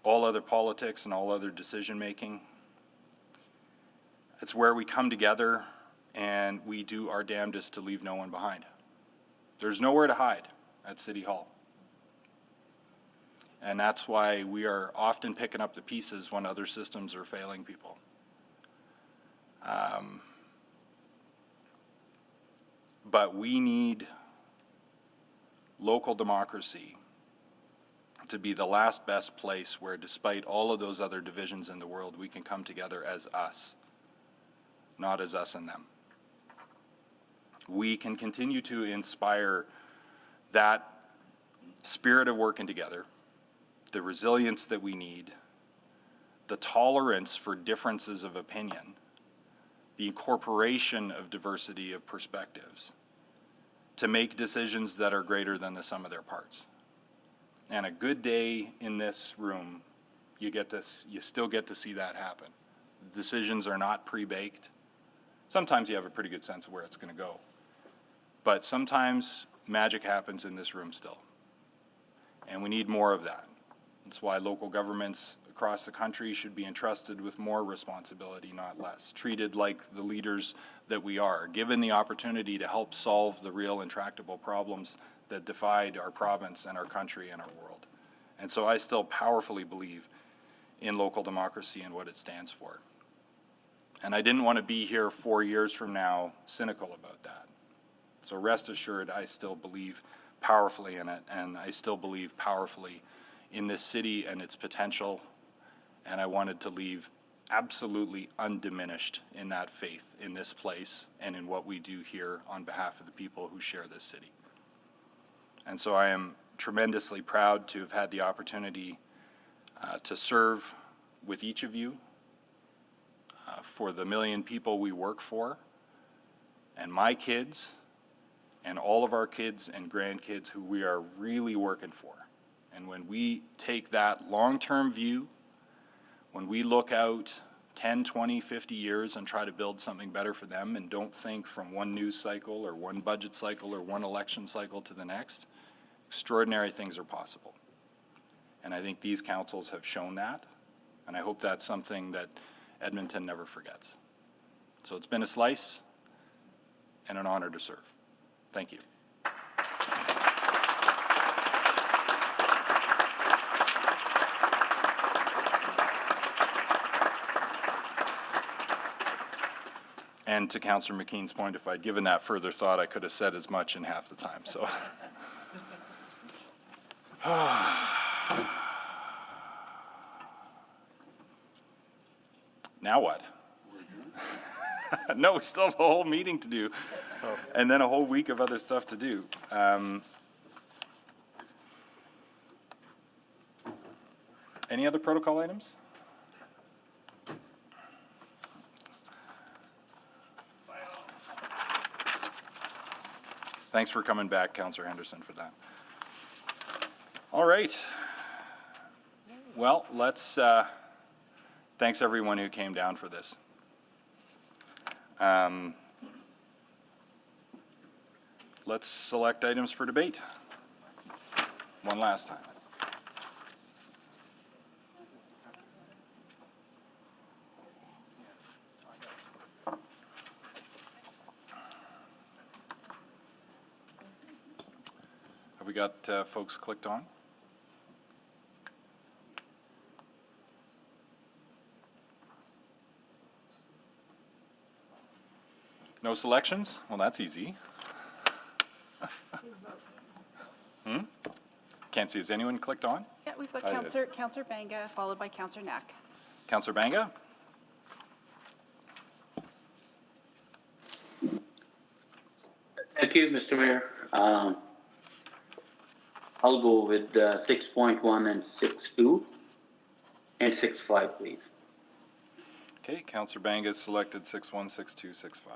all other politics and all other decision making. It's where we come together and we do our damnedest to leave no one behind. There's nowhere to hide at City Hall. And that's why we are often picking up the pieces when other systems are failing people. But we need local democracy to be the last best place where, despite all of those other divisions in the world, we can come together as us, not as us and them. We can continue to inspire that spirit of working together, the resilience that we need, the tolerance for differences of opinion, the incorporation of diversity of perspectives to make decisions that are greater than the sum of their parts. And a good day in this room, you still get to see that happen. Decisions are not pre-baked. Sometimes you have a pretty good sense of where it's going to go. But sometimes magic happens in this room still. And we need more of that. That's why local governments across the country should be entrusted with more responsibility, not less. Treated like the leaders that we are, given the opportunity to help solve the real intractable problems that divide our province and our country and our world. And so I still powerfully believe in local democracy and what it stands for. And I didn't want to be here 4 years from now cynical about that. So rest assured, I still believe powerfully in it, and I still believe powerfully in this city and its potential, and I wanted to leave absolutely undiminished in that faith in this place and in what we do here on behalf of the people who share this city. And so I am tremendously proud to have had the opportunity to serve with each of you for the 1 million people we work for, and my kids, and all of our kids and grandkids who we are really working for. And when we take that long-term view, when we look out 10, 20, 50 years and try to build something better for them and don't think from one news cycle or one budget cycle or one election cycle to the next, extraordinary things are possible. And I think these councils have shown that, and I hope that's something that Edmonton never forgets. So it's been a slice and an honor to serve. Thank you. And to Councillor McKean's point, if I'd given that further thought, I could have said as much in half the time, so. Now what? No, we still have a whole meeting to do, and then a whole week of other stuff to do. Any other protocol items? Thanks for coming back, Councillor Henderson, for that. All right. Well, let's, thanks everyone who came down for this. Let's select items for debate. One last time. Have we got folks clicked on? No selections? Well, that's easy. Can't see. Has anyone clicked on? Yeah, we've got I did. Councillor Banga, followed by Councillor Knack. Councillor Banga? Thank you, Mr. Mayor. I'll go with 6.1 and 6.2 and 6.5, please. Okay, Councillor Banga has selected 6.1, 6.2, 6.5.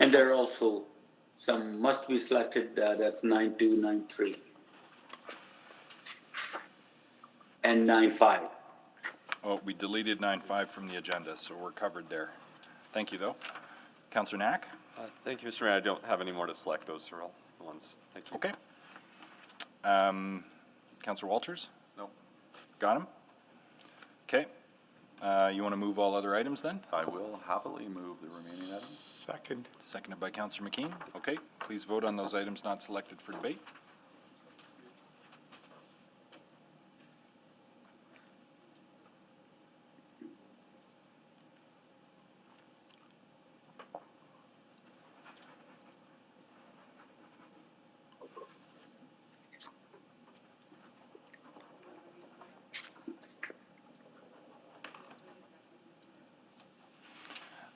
And there are also some must be selected, that's 9.2, 9.3. And 9.5. Oh, we deleted 9.5 from the agenda, so we're covered there. Thank you, though. Councillor Knack? Thank you, Mr. Mayor. I don't have any more to select. Those are all the ones. Thank you. Okay. Councillor Walters? No. Got him? Okay. You want to move all other items then? I will happily move the remaining items. Second. Seconded by Councillor McKean. Okay, please vote on those items not selected for debate.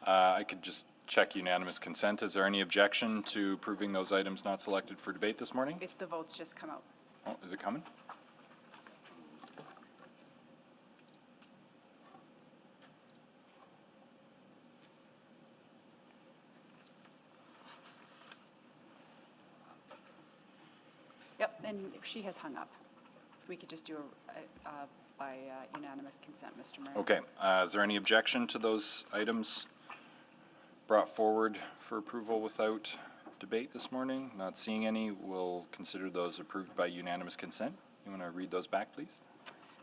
I could just check unanimous consent. Is there any objection to approving those items not selected for debate this morning? If the votes just come out. Oh, is it coming? Yep, and she has hung up. If we could just do by unanimous consent, Mr. Mayor. Okay, is there any objection to those items brought forward for approval without debate this morning? Not seeing any, we'll consider those approved by unanimous consent. You want to read those back, please?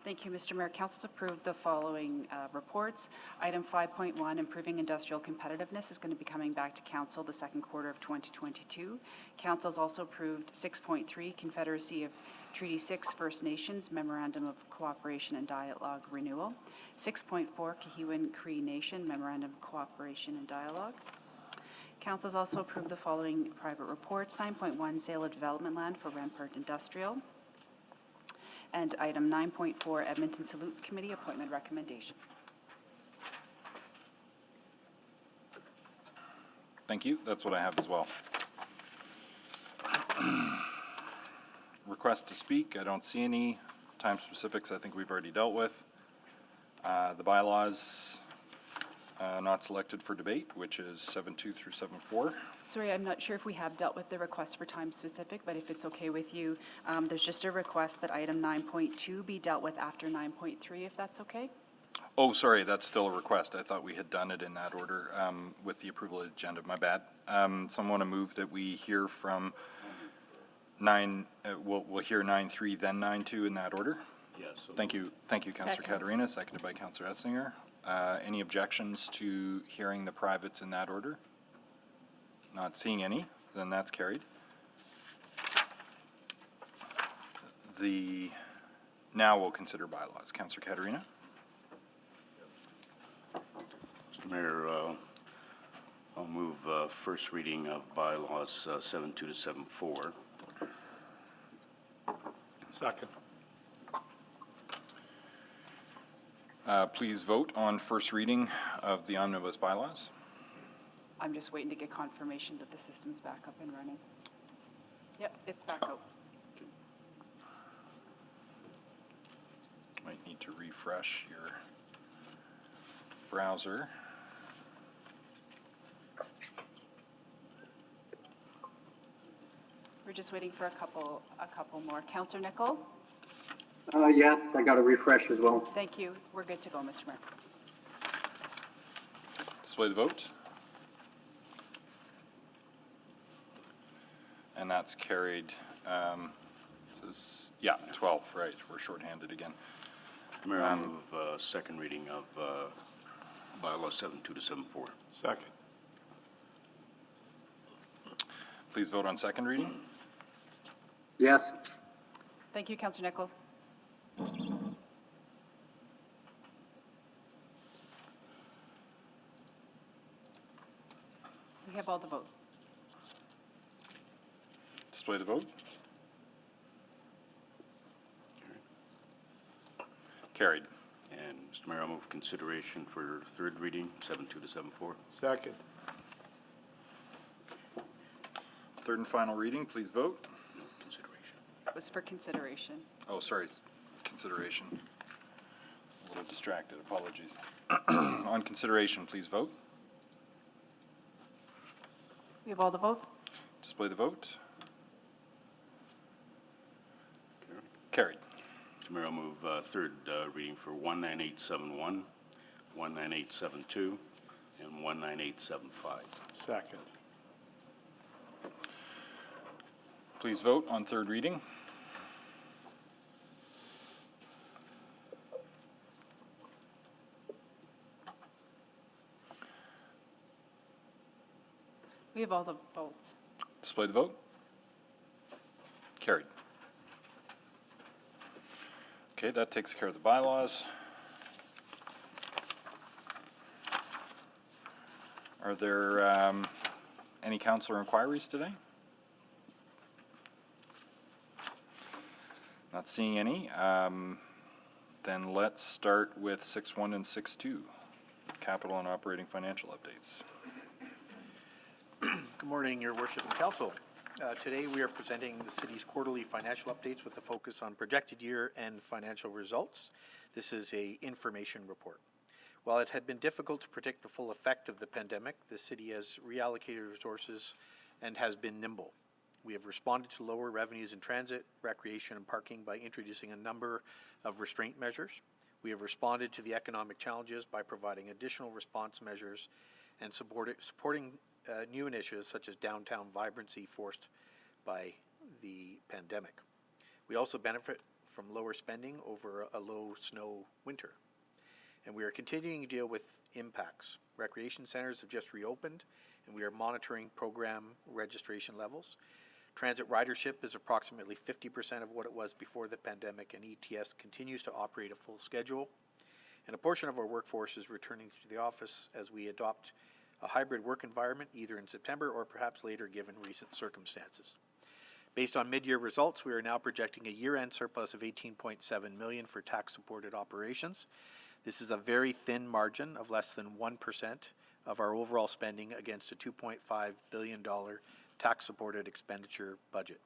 Thank you, Mr. Mayor. Council's approved the following reports. Item 5.1, improving industrial competitiveness, is going to be coming back to Council the second quarter of 2022. Council's also approved 6.3, Confederacy of Treaty 6 First Nations Memorandum of Cooperation and Dialogue Renewal. 6.4, Kahiwan Cree Nation Memorandum of Cooperation and Dialogue. Council's also approved the following private reports. 9.1, sale of development land for Rampart Industrial. And item 9.4, Edmonton Salutes Committee appointment recommendation. Thank you. That's what I have as well. Request to speak. I don't see any. Time specifics I think we've already dealt with. The bylaws not selected for debate, which is 7.2 through 7.4. Sorry, I'm not sure if we have dealt with the request for time specific, but if it's okay with you, there's just a request that item 9.2 be dealt with after 9.3, if that's okay? Oh, sorry, that's still a request. I thought we had done it in that order with the approval of the agenda. My bad. So I want to move that we hear from we'll hear 9.3, then 9.2 in that order. Yes. Thank you, Councillor Second. Caterina, seconded by Councillor Essinger. Any objections to hearing the privates in that order? Not seeing any, then that's carried. Now we'll consider bylaws. Councillor Caterina? Mr. Mayor, I'll move first reading of bylaws 7.2 to 7.4. Second. Please vote on first reading of the omnibus bylaws. I'm just waiting to get confirmation that the system's back up and running. Yep, it's back up. Might need to refresh your browser. We're just waiting for a couple more. Councillor Nicol? Yes, I got a refresh as well. Thank you. We're good to go, Mr. Mayor. Display the vote. And that's carried, says, yeah, 12, right, we're shorthanded again. Mayor, I'll move second reading of bylaws 7.2 to 7.4. Second. Please vote on second reading. Yes. Thank you, Councillor Nicol. We have all the vote. Display the vote. Carried. And Mr. Mayor, I'll move consideration for third reading 7.2 to 7.4. Second. Third and final reading, please vote. No consideration. It was for consideration. Oh, sorry, consideration. A little distracted, apologies. On consideration, please vote. We have all the votes. Display the vote. Carried. Mr. Mayor, I'll move third reading for 19871, 19872, and 19875. Second. Please vote on third reading. We have all the votes. Display the vote. Carried. Okay, that takes care of the bylaws. Are there any councillor inquiries today? Not seeing any. Then let's start with 6.1 and 6.2, capital and operating financial updates. Good morning, Your Worship and Council. Today we are presenting the city's quarterly financial updates with a focus on projected year-end financial results. This is an information report. While it had been difficult to predict the full effect of the pandemic, the city has reallocated resources and has been nimble. We have responded to lower revenues in transit, recreation, and parking by introducing a number of restraint measures. We have responded to the economic challenges by providing additional response measures and supporting new initiatives such as downtown vibrancy forced by the pandemic. We also benefit from lower spending over a low snow winter. And we are continuing to deal with impacts. Recreation centers have just reopened, and we are monitoring program registration levels. Transit ridership is approximately 50% of what it was before the pandemic, and ETS continues to operate a full schedule. And a portion of our workforce is returning to the office as we adopt a hybrid work environment either in September or perhaps later given recent circumstances. Based on mid-year results, we are now projecting a year-end surplus of $18.7 million for tax-supported operations. This is a very thin margin of less than 1% of our overall spending against a $2.5 billion tax-supported expenditure budget.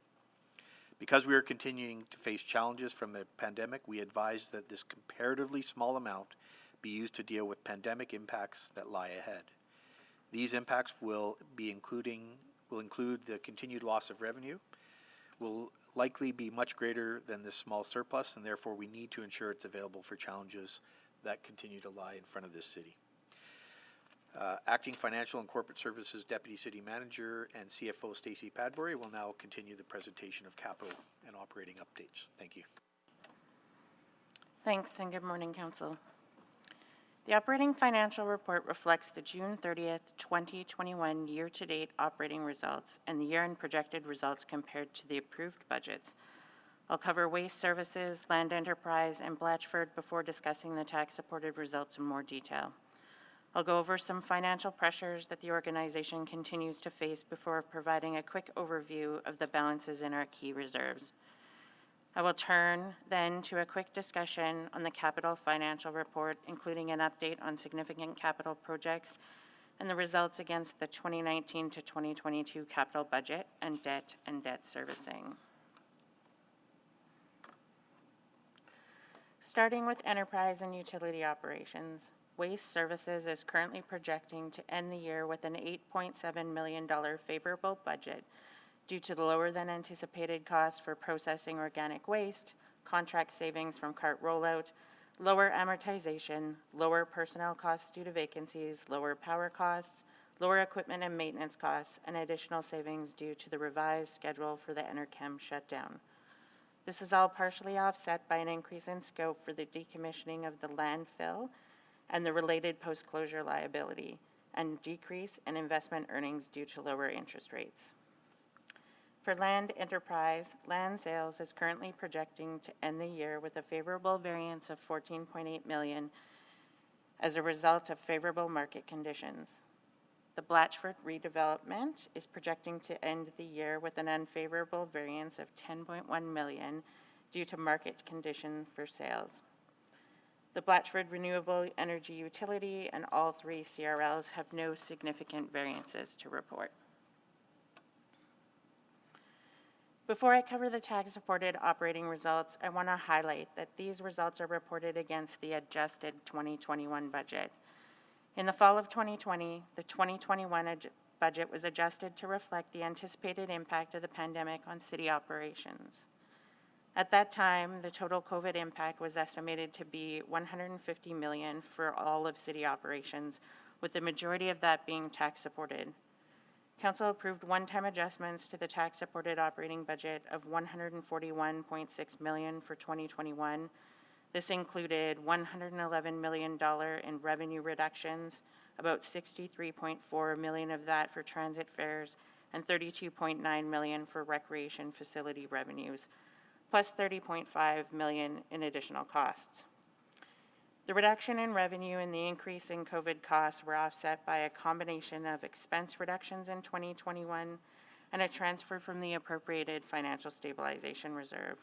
Because we are continuing to face challenges from the pandemic, we advise that this comparatively small amount be used to deal with pandemic impacts that lie ahead. These impacts will include the continued loss of revenue, will likely be much greater than this small surplus, and therefore we need to ensure it's available for challenges that continue to lie in front of this city. Acting Financial and Corporate Services Deputy City Manager and CFO Stacey Padbury will now continue the presentation of capital and operating updates. Thank you. Thanks, and good morning, Council. The operating financial report reflects the June 30th, 2021 year-to-date operating results and the year-end projected results compared to the approved budgets. I'll cover Waste Services, Land Enterprise, and Blatchford before discussing the tax-supported results in more detail. I'll go over some financial pressures that the organization continues to face before providing a quick overview of the balances in our key reserves. I will turn then to a quick discussion on the capital financial report, including an update on significant capital projects and the results against the 2019 to 2022 capital budget and debt servicing. Starting with enterprise and utility operations, Waste Services is currently projecting to end the year with an $8.7 million favorable budget due to the lower than anticipated costs for processing organic waste, contract savings from cart rollout, lower amortization, lower personnel costs due to vacancies, lower power costs, lower equipment and maintenance costs, and additional savings due to the revised schedule for the Enerchem shutdown. This is all partially offset by an increase in scope for the decommissioning of the landfill and the related post-closure liability, and decrease in investment earnings due to lower interest rates. For Land Enterprise, land sales is currently projecting to end the year with a favorable variance of $14.8 million as a result of favorable market conditions. The Blatchford redevelopment is projecting to end the year with an unfavorable variance of $10.1 million due to market condition for sales. The Blatchford Renewable Energy Utility and all three CRLs have no significant variances to report. Before I cover the tax-supported operating results, I want to highlight that these results are reported against the adjusted 2021 budget. In the fall of 2020, the 2021 budget was adjusted to reflect the anticipated impact of the pandemic on city operations. At that time, the total COVID impact was estimated to be $150 million for all of city operations, with the majority of that being tax-supported. Council approved one-time adjustments to the tax-supported operating budget of $141.6 million for 2021. This included $111 million in revenue reductions, about $63.4 million of that for transit fares, and $32.9 million for recreation facility revenues, plus $30.5 million in additional costs. The reduction in revenue and the increase in COVID costs were offset by a combination of expense reductions in 2021 and a transfer from the appropriated financial stabilization reserve.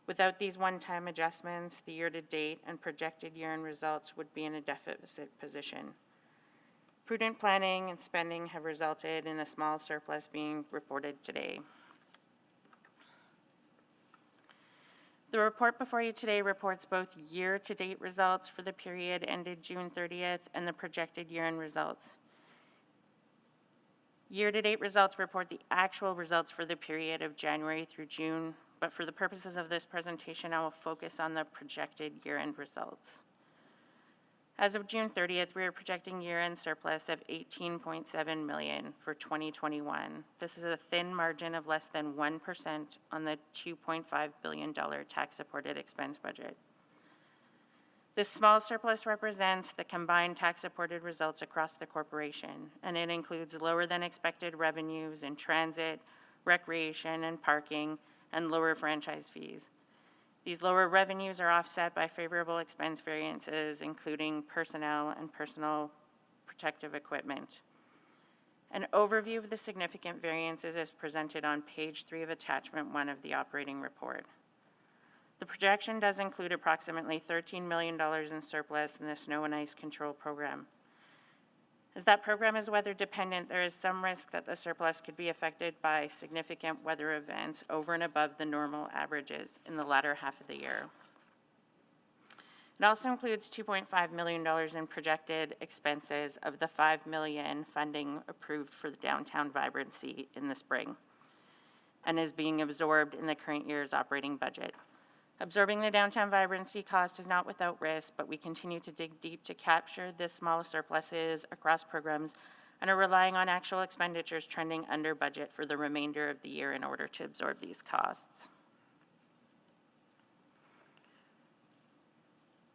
Without these one-time adjustments, the year-to-date and projected year-end results would be in a deficit position. Prudent planning and spending have resulted in a small surplus being reported today. The report before you today reports both year-to-date results for the period ended June 30th and the projected year-end results. Year-to-date results report the actual results for the period of January through June, but for the purposes of this presentation, I will focus on the projected year-end results. As of June 30th, we are projecting year-end surplus of $18.7 million for 2021. This is a thin margin of less than 1% on the $2.5 billion tax-supported expense budget. This small surplus represents the combined tax-supported results across the corporation, and it includes lower than expected revenues in transit, recreation, and parking, and lower franchise fees. These lower revenues are offset by favorable expense variances, including personnel and personal protective equipment. An overview of the significant variances is presented on page 3 of attachment 1 of the operating report. The projection does include approximately $13 million in surplus in the snow and ice control program. As that program is weather dependent, there is some risk that the surplus could be affected by significant weather events over and above the normal averages in the latter half of the year. It also includes $2.5 million in projected expenses of the $5 million funding approved for the downtown vibrancy in the spring, and is being absorbed in the current year's operating budget. Absorbing the downtown vibrancy cost is not without risk, but we continue to dig deep to capture this small surpluses across programs and are relying on actual expenditures trending under budget for the remainder of the year in order to absorb these costs.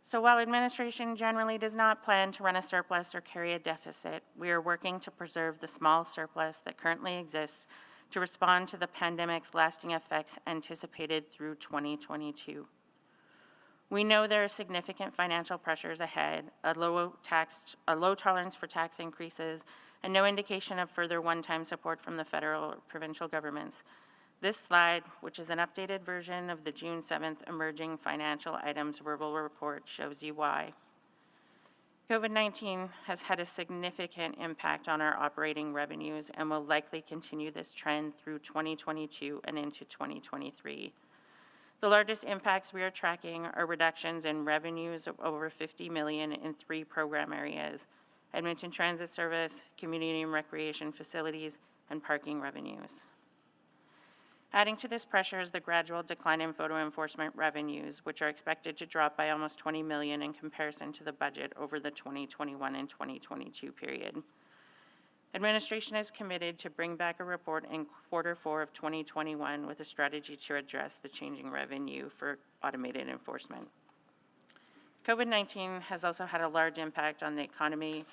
So while administration generally does not plan to run a surplus or carry a deficit, we are working to preserve the small surplus that currently exists to respond to the pandemic's lasting effects anticipated through 2022. We know there are significant financial pressures ahead, a low tolerance for tax increases, and no indication of further one-time support from the federal or provincial governments. This slide, which is an updated version of the June 7th Emerging Financial Items Verbal Report, shows you why. COVID-19 has had a significant impact on our operating revenues and will likely continue this trend through 2022 and into 2023. The largest impacts we are tracking are reductions in revenues of over $50 million in 3 program areas: Edmonton Transit Service, Community and Recreation Facilities, and parking revenues. Adding to this pressure is the gradual decline in photo enforcement revenues, which are expected to drop by almost $20 million in comparison to the budget over the 2021 and 2022 period. Administration is committed to bring back a report in Q4 of 2021 with a strategy to address the changing revenue for automated enforcement. COVID-19 has also had a large impact on the economy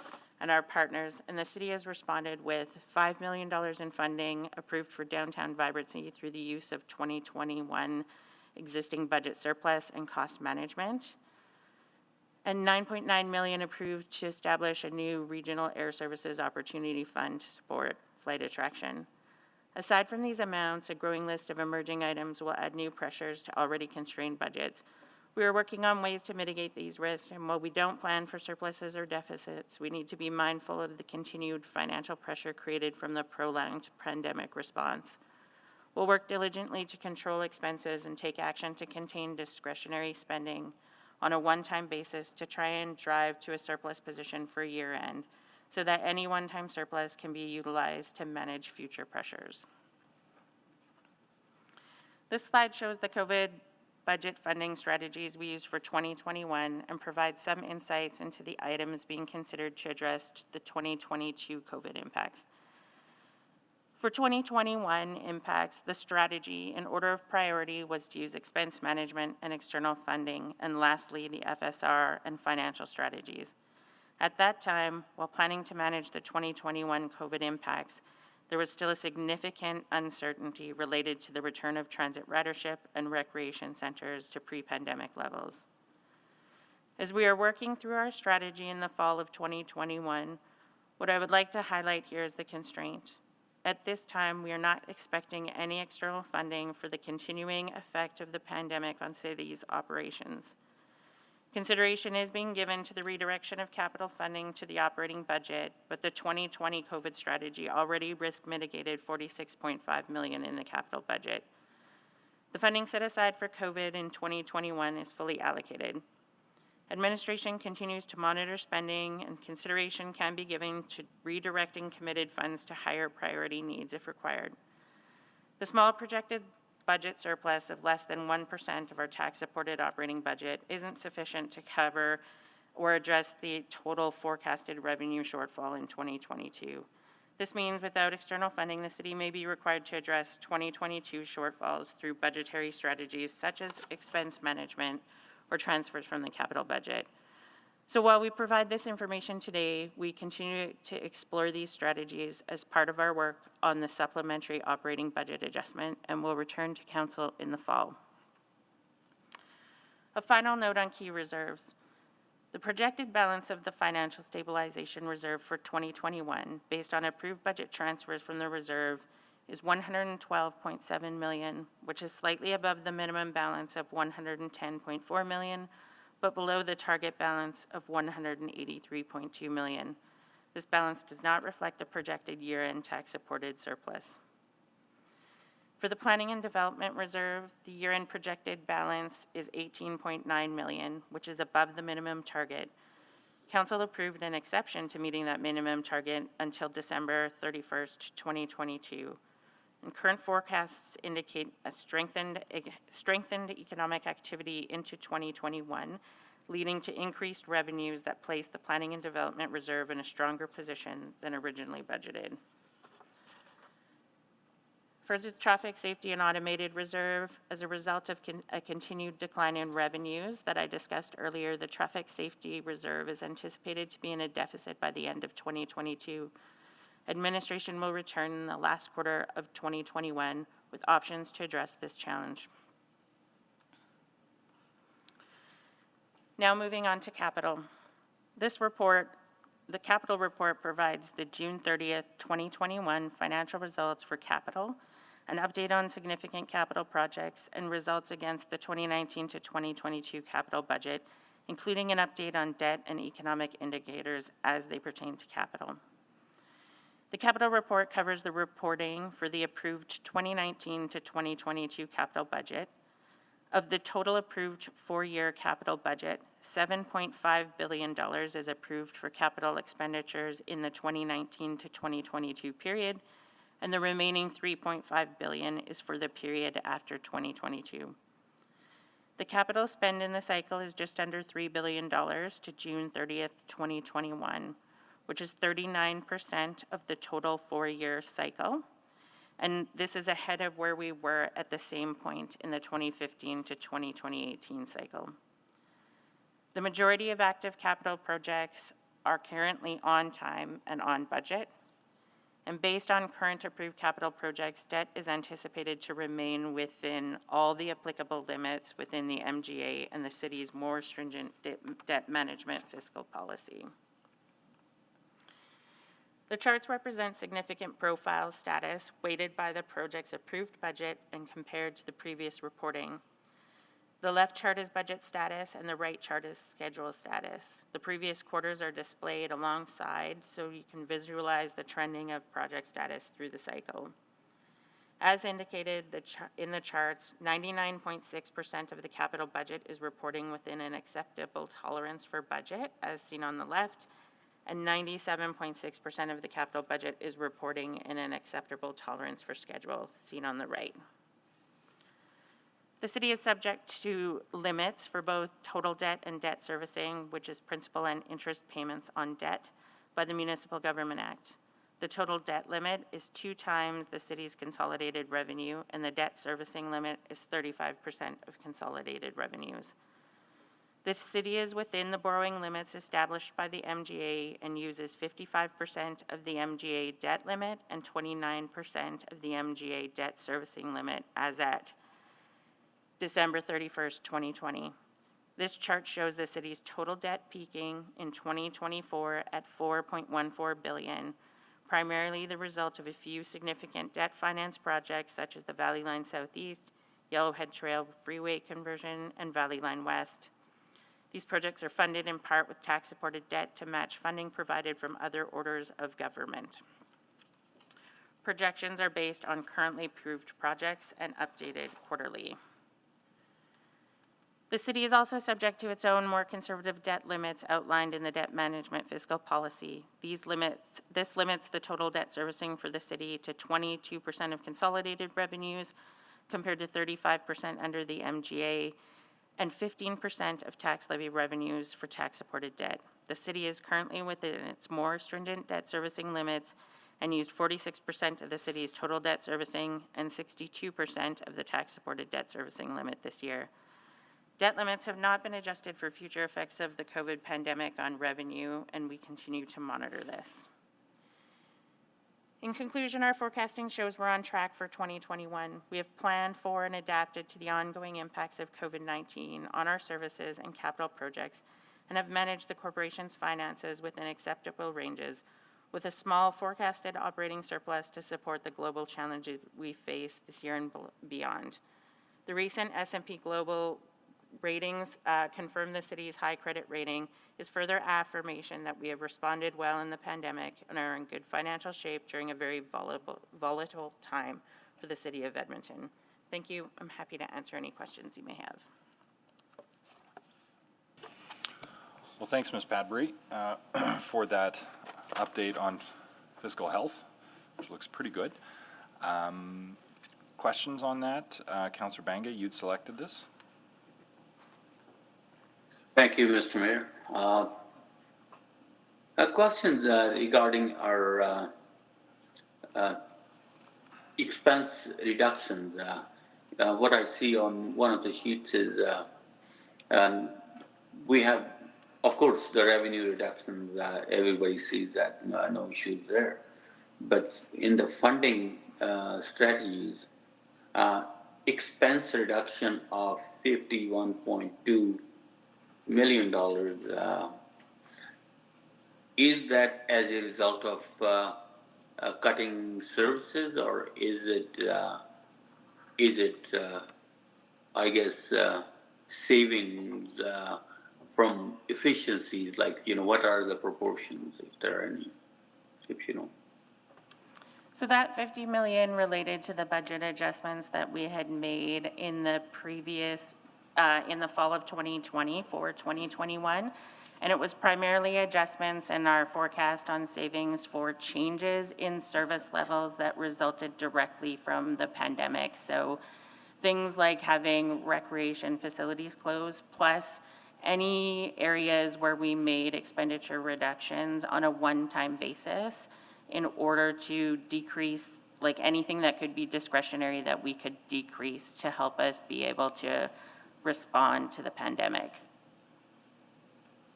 and our partners, and the city has responded with $5 million in funding approved for downtown vibrancy through the use of 2021 existing budget surplus and cost management, and $9.9 million approved to establish a new regional air services opportunity fund to support flight attraction. Aside from these amounts, a growing list of emerging items will add new pressures to already constrained budgets. We are working on ways to mitigate these risks, and while we don't plan for surpluses or deficits, we need to be mindful of the continued financial pressure created from the prolonged pandemic response. We'll work diligently to control expenses and take action to contain discretionary spending on a one-time basis to try and drive to a surplus position for year-end, so that any one-time surplus can be utilized to manage future pressures. This slide shows the COVID budget funding strategies we use for 2021 and provides some insights into the items being considered to address the 2022 COVID impacts. For 2021 impacts, the strategy in order of priority was to use expense management and external funding, and lastly, the FSR and financial strategies. At that time, while planning to manage the 2021 COVID impacts, there was still a significant uncertainty related to the return of transit ridership and recreation centers to pre-pandemic levels. As we are working through our strategy in the fall of 2021, what I would like to highlight here is the constraint. At this time, we are not expecting any external funding for the continuing effect of the pandemic on cities' operations. Consideration is being given to the redirection of capital funding to the operating budget, but the 2020 COVID strategy already risk mitigated $46.5 million in the capital budget. The funding set aside for COVID in 2021 is fully allocated. Administration continues to monitor spending, and consideration can be given to redirecting committed funds to higher priority needs if required. The small projected budget surplus of less than 1% of our tax-supported operating budget isn't sufficient to cover or address the total forecasted revenue shortfall in 2022. This means without external funding, the city may be required to address 2022 shortfalls through budgetary strategies such as expense management or transfers from the capital budget. So while we provide this information today, we continue to explore these strategies as part of our work on the supplementary operating budget adjustment, and will return to council in the fall. A final note on key reserves. The projected balance of the financial stabilization reserve for 2021, based on approved budget transfers from the reserve, is $112.7 million, which is slightly above the minimum balance of $110.4 million, but below the target balance of $183.2 million. This balance does not reflect a projected year-end tax-supported surplus. For the Planning and Development Reserve, the year-end projected balance is $18.9 million, which is above the minimum target. Council approved an exception to meeting that minimum target until December 31st, 2022. And current forecasts indicate a strengthened economic activity into 2021, leading to increased revenues that place the Planning and Development Reserve in a stronger position than originally budgeted. For the Traffic Safety and Automated Reserve, as a result of a continued decline in revenues that I discussed earlier, the Traffic Safety Reserve is anticipated to be in a deficit by the end of 2022. Administration will return in the last quarter of 2021 with options to address this challenge. Now moving on to capital. This report, the capital report, provides the June 30th, 2021 financial results for capital, an update on significant capital projects, and results against the 2019 to 2022 capital budget, including an update on debt and economic indicators as they pertain to capital. The capital report covers the reporting for the approved 2019 to 2022 capital budget. Of the total approved four-year capital budget, $7.5 billion is approved for capital expenditures in the 2019 to 2022 period, and the remaining $3.5 billion is for the period after 2022. The capital spend in the cycle is just under $3 billion to June 30th, 2021, which is 39% of the total four-year cycle. And this is ahead of where we were at the same point in the 2015 to 2018 cycle. The majority of active capital projects are currently on time and on budget. And based on current approved capital projects, debt is anticipated to remain within all the applicable limits within the MGA and the city's more stringent debt management fiscal policy. The charts represent significant profile status weighted by the project's approved budget and compared to the previous reporting. The left chart is budget status and the right chart is schedule status. The previous quarters are displayed alongside so you can visualize the trending of project status through the cycle. As indicated in the charts, 99.6% of the capital budget is reporting within an acceptable tolerance for budget, as seen on the left, and 97.6% of the capital budget is reporting in an acceptable tolerance for schedule, seen on the right. The city is subject to limits for both total debt and debt servicing, which is principal and interest payments on debt, by the Municipal Government Act. The total debt limit is 2 times the city's consolidated revenue, and the debt servicing limit is 35% of consolidated revenues. The city is within the borrowing limits established by the MGA and uses 55% of the MGA debt limit and 29% of the MGA debt servicing limit as at December 31st, 2020. This chart shows the city's total debt peaking in 2024 at $4.14 billion, primarily the result of a few significant debt finance projects such as the Valley Line Southeast, Yellowhead Trail Freeway conversion, and Valley Line West. These projects are funded in part with tax-supported debt to match funding provided from other orders of government. Projections are based on currently approved projects and updated quarterly. The city is also subject to its own more conservative debt limits outlined in the debt management fiscal policy. This limits the total debt servicing for the city to 22% of consolidated revenues compared to 35% under the MGA, and 15% of tax levy revenues for tax-supported debt. The city is currently within its more stringent debt servicing limits and used 46% of the city's total debt servicing and 62% of the tax-supported debt servicing limit this year. Debt limits have not been adjusted for future effects of the COVID pandemic on revenue, and we continue to monitor this. In conclusion, our forecasting shows we're on track for 2021. We have planned for and adapted to the ongoing impacts of COVID-19 on our services and capital projects, and have managed the corporation's finances within acceptable ranges, with a small forecasted operating surplus to support the global challenges we face this year and beyond. The recent S&P Global ratings confirm the city's high credit rating is further affirmation that we have responded well in the pandemic and are in good financial shape during a very volatile time for the city of Edmonton. Thank you. I'm happy to answer any questions you may have. Well, thanks, Ms. Padbury, for that update on fiscal health, which looks pretty good. Questions on that? Councillor Banga, you'd selected this. Thank you, Mr. Mayor. Questions regarding our expense reductions. What I see on one of the sheets is we have, of course, the revenue reductions. Everybody sees that, no issues there. But in the funding strategies, expense reduction of $51.2 million. Is that as a result of cutting services, or is it I guess savings from efficiencies? Like, what are the proportions, if there are any, if you know? So that $50 million related to the budget adjustments that we had made in the previous in the fall of 2020 for 2021, and it was primarily adjustments in our forecast on savings for changes in service levels that resulted directly from the pandemic. So things like having recreation facilities closed, plus any areas where we made expenditure reductions on a one-time basis in order to decrease, like anything that could be discretionary that we could decrease to help us be able to respond to the pandemic.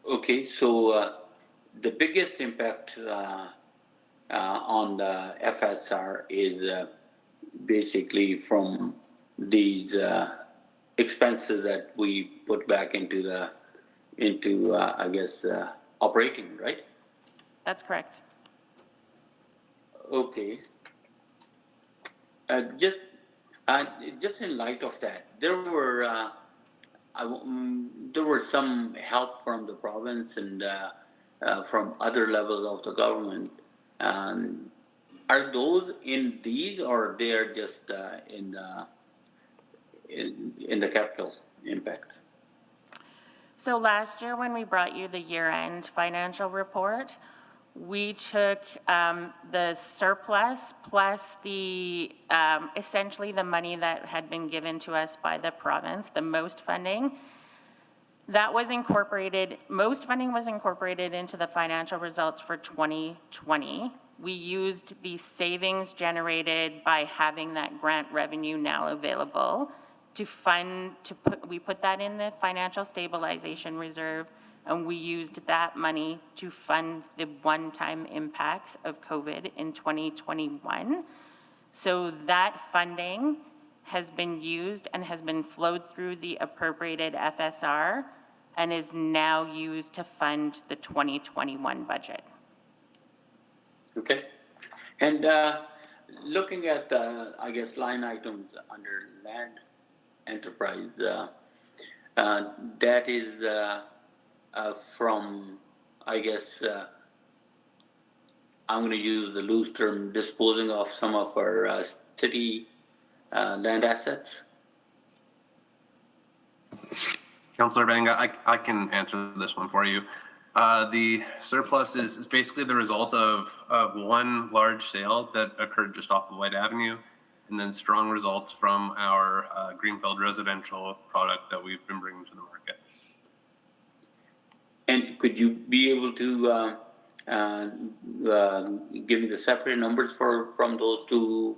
Okay, so the biggest impact on the FSR is basically from these expenses that we put back into I guess operating, right? That's correct. Okay. Just in light of that, there were some help from the province and from other levels of the government. Are those in these, or they are just in the capital impact? So last year when we brought you the year-end financial report, we took the surplus plus the essentially the money that had been given to us by the province, the most funding. That was incorporated, most funding was incorporated into the financial results for 2020. We used the savings generated by having that grant revenue now available to fund, we put that in the financial stabilization reserve, and we used that money to fund the one-time impacts of COVID in 2021. So that funding has been used and has been flowed through the appropriated FSR and is now used to fund the 2021 budget. Okay. And looking at the, I guess, line items under land enterprise, that is from, I guess, I'm going to use the loose term, disposing of some of our city land assets. Councillor Banga, I can answer this one for you. The surplus is basically the result of one large sale that occurred just off of White Avenue. and then strong results from our Greenfield residential product that we've been bringing to the market. And could you be able to give me the separate numbers from those two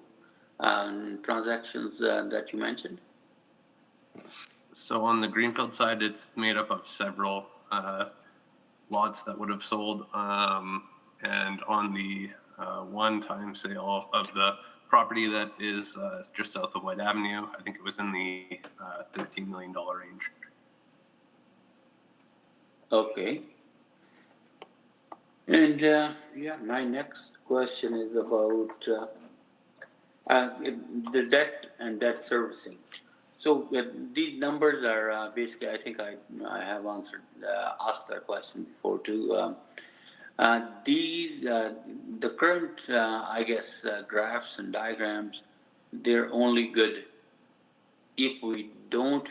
transactions that you mentioned? So on the Greenfield side, it's made up of several lots that would have sold. And on the one-time sale of the property that is just south of White Avenue, I think it was in the $13 million range. Okay. And yeah, my next question is about the debt and debt servicing. So these numbers are basically, I think I have asked that question before too. The current, I guess, graphs and diagrams, they're only good if we don't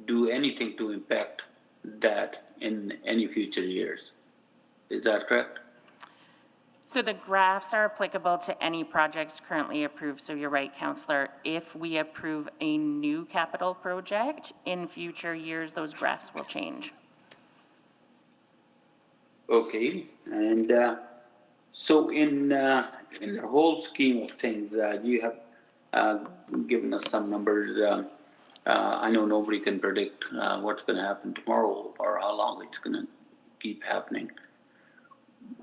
do anything to impact that in any future years. Is that correct? So the graphs are applicable to any projects currently approved. So you're right, Councillor. If we approve a new capital project in future years, those graphs will change. Okay, and so in the whole scheme of things, you have given us some numbers. I know nobody can predict what's going to happen tomorrow or how long it's going to keep happening.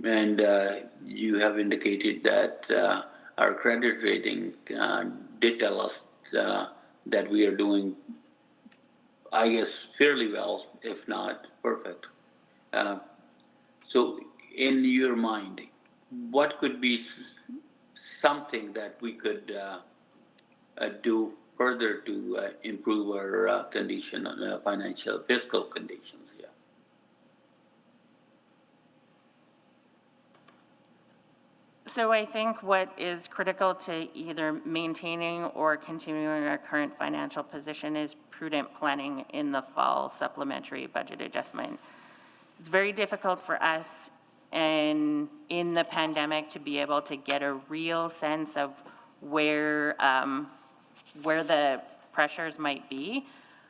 And you have indicated that our credit rating did tell us that we are doing, I guess, fairly well, if not perfect. So in your mind, what could be something that we could do further to improve our condition, financial, fiscal conditions? Yeah. So I think what is critical to either maintaining or continuing our current financial position is prudent planning in the fall supplementary budget adjustment. It's very difficult for us in the pandemic to be able to get a real sense of where the pressures might be.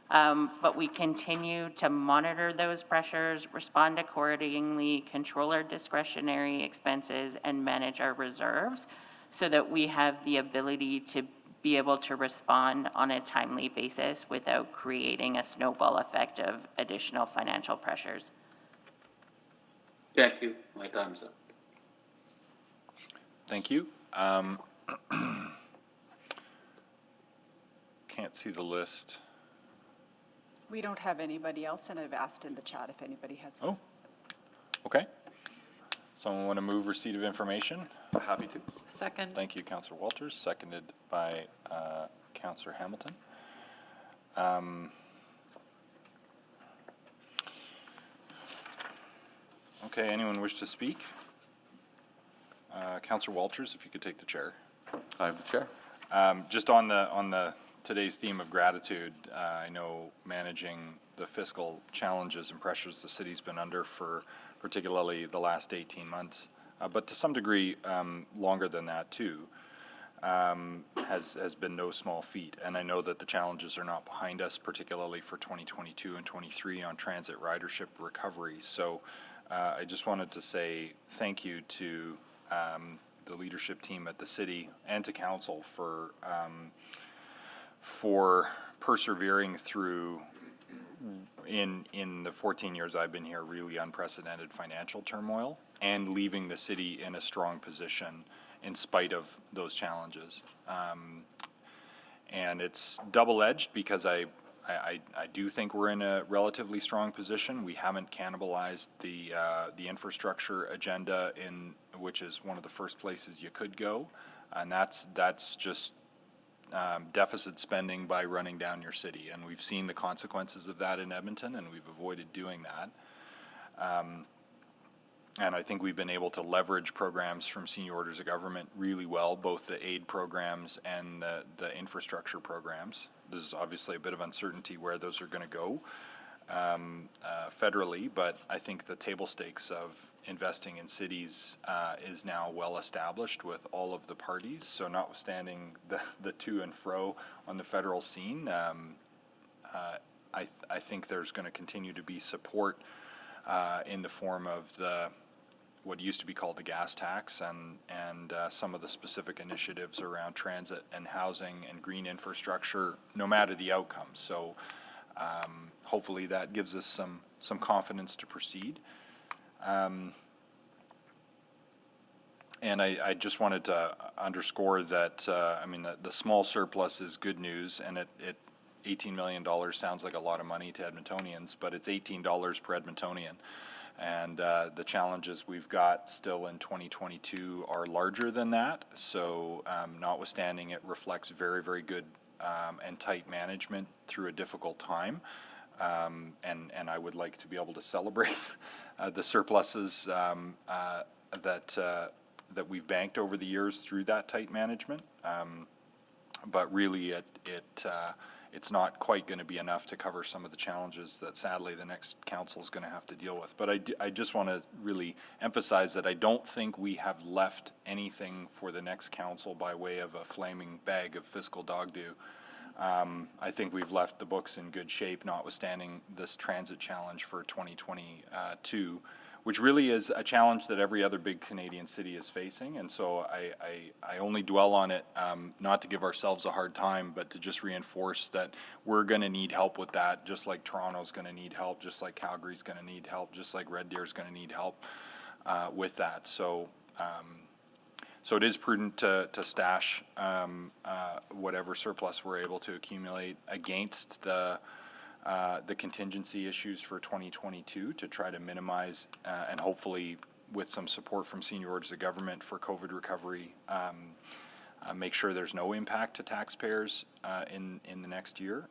But we continue to monitor those pressures, respond accordingly, control our discretionary expenses, and manage our reserves so that we have the ability to be able to respond on a timely basis without creating a snowball effect of additional financial pressures. Thank you. My time's up. Thank you. Can't see the list. We don't have anybody else, and I've asked in the chat if anybody has. Oh, okay. Someone want to move receipt of information? Happy to. Second. Thank you, Councillor Walters, seconded by Councillor Hamilton. Okay, anyone wish to speak? Councillor Walters, if you could take the chair. I have the chair. Just on the today's theme of gratitude, I know managing the fiscal challenges and pressures the city's been under for particularly the last 18 months, but to some degree longer than that too, has been no small feat. And I know that the challenges are not behind us, particularly for 2022 and 23 on transit ridership recovery. So I just wanted to say thank you to the leadership team at the city and to council for persevering through in the 14 years I've been here, really unprecedented financial turmoil and leaving the city in a strong position in spite of those challenges. And it's double-edged because I do think we're in a relatively strong position. We haven't cannibalized the infrastructure agenda, which is one of the first places you could go, and that's just deficit spending by running down your city, and we've seen the consequences of that in Edmonton, and we've avoided doing that. And I think we've been able to leverage programs from senior orders of government really well, both the aid programs and the infrastructure programs. There's obviously a bit of uncertainty where those are going to go. federally, but I think the table stakes of investing in cities is now well established with all of the parties. So notwithstanding the to and fro on the federal scene, I think there's going to continue to be support in the form of what used to be called the gas tax and some of the specific initiatives around transit and housing and green infrastructure, no matter the outcome. So hopefully that gives us some confidence to proceed. And I just wanted to underscore that, I mean, the small surplus is good news, and it $18 million sounds like a lot of money to Edmontonians, but it's $18 per Edmontonian. And the challenges we've got still in 2022 are larger than that. So notwithstanding, it reflects very, very good and tight management through a difficult time. And I would like to be able to celebrate the surpluses that we've banked over the years through that tight management. But really, it's not quite going to be enough to cover some of the challenges that sadly the next council is going to have to deal with. But I just want to really emphasize that I don't think we have left anything for the next council by way of a flaming bag of fiscal dog do. I think we've left the books in good shape, notwithstanding this transit challenge for 2022, which really is a challenge that every other big Canadian city is facing. And so I only dwell on it, not to give ourselves a hard time, but to just reinforce that we're going to need help with that, just like Toronto's going to need help, just like Calgary's going to need help, just like Red Deer's going to need help with that. So it is prudent to stash whatever surplus we're able to accumulate against the contingency issues for 2022 to try to minimize and hopefully with some support from senior orders of government for COVID recovery, make sure there's no impact to taxpayers in the next year.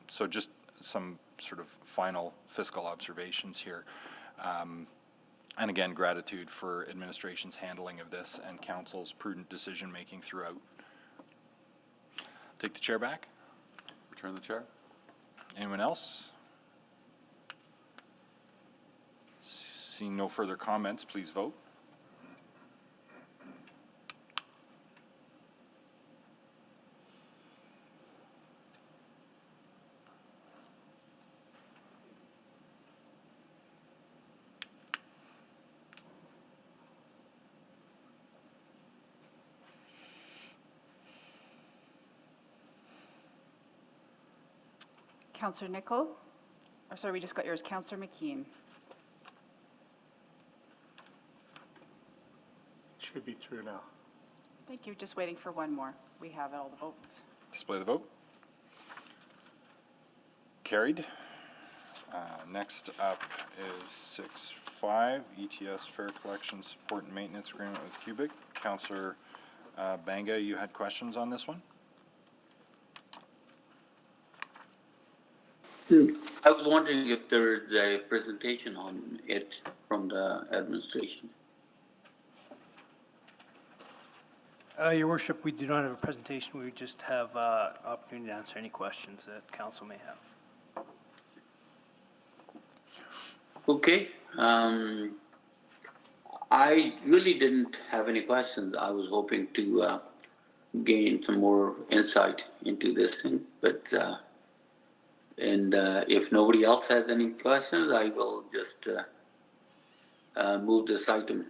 So just some sort of final fiscal observations here. And again, gratitude for administration's handling of this and council's prudent decision making throughout. Take the chair back. Return the chair. Anyone else? Seeing no further comments, please vote. Councillor Nicol, or sorry, we just got yours. Councillor McKean. Should be through now. Thank you. Just waiting for one more. We have all the votes. Display the vote. Carried. Next up is 6.5, ETS Fare Collection Support and Maintenance Agreement with Cubic. Councillor Banga, you had questions on this one? I was wondering if there is a presentation on it from the administration. Your Worship, we do not have a presentation. We just have opportunity to answer any questions that council may have. Okay. I really didn't have any questions. I was hoping to gain some more insight into this thing, but if nobody else has any questions, I will just move this item.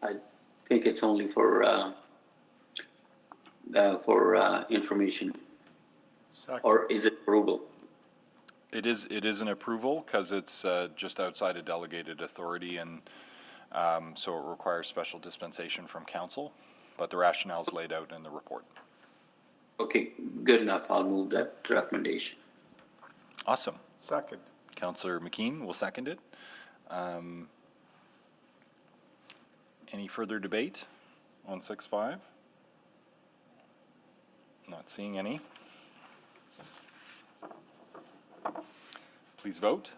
I think it's only for information. Second. Or is it approval? It is an approval because it's just outside of delegated authority, and so it requires special dispensation from council, but the rationale is laid out in the report. Okay, good enough. I'll move that recommendation. Awesome. Second. Councillor McKean will second it. Any further debate on 6.5? Not seeing any. Please vote.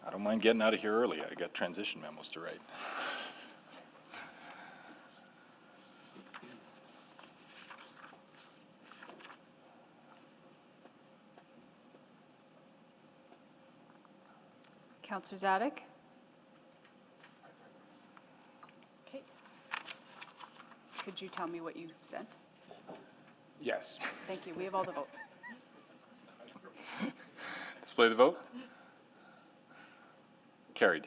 I don't mind getting out of here early. I got transition memos to write. Councillor Zadek? Okay. Could you tell me what you sent? Yes. Thank you. We have all the vote. Display the vote. Carried.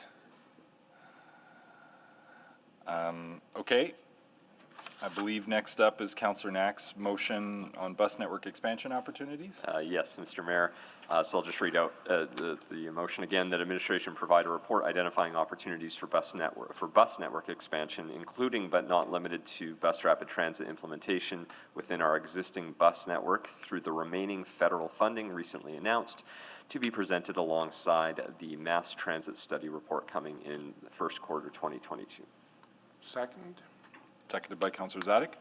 Okay. I believe next up is Councillor Knack's motion on bus network expansion opportunities. Yes, Mr. Mayor. So I'll just read out the motion again, that administration provide a report identifying opportunities for bus network expansion, including but not limited to bus rapid transit implementation within our existing bus network through the remaining federal funding recently announced, to be presented alongside the mass transit study report coming in the first quarter 2022. Second. Seconded by Councillor Zadek.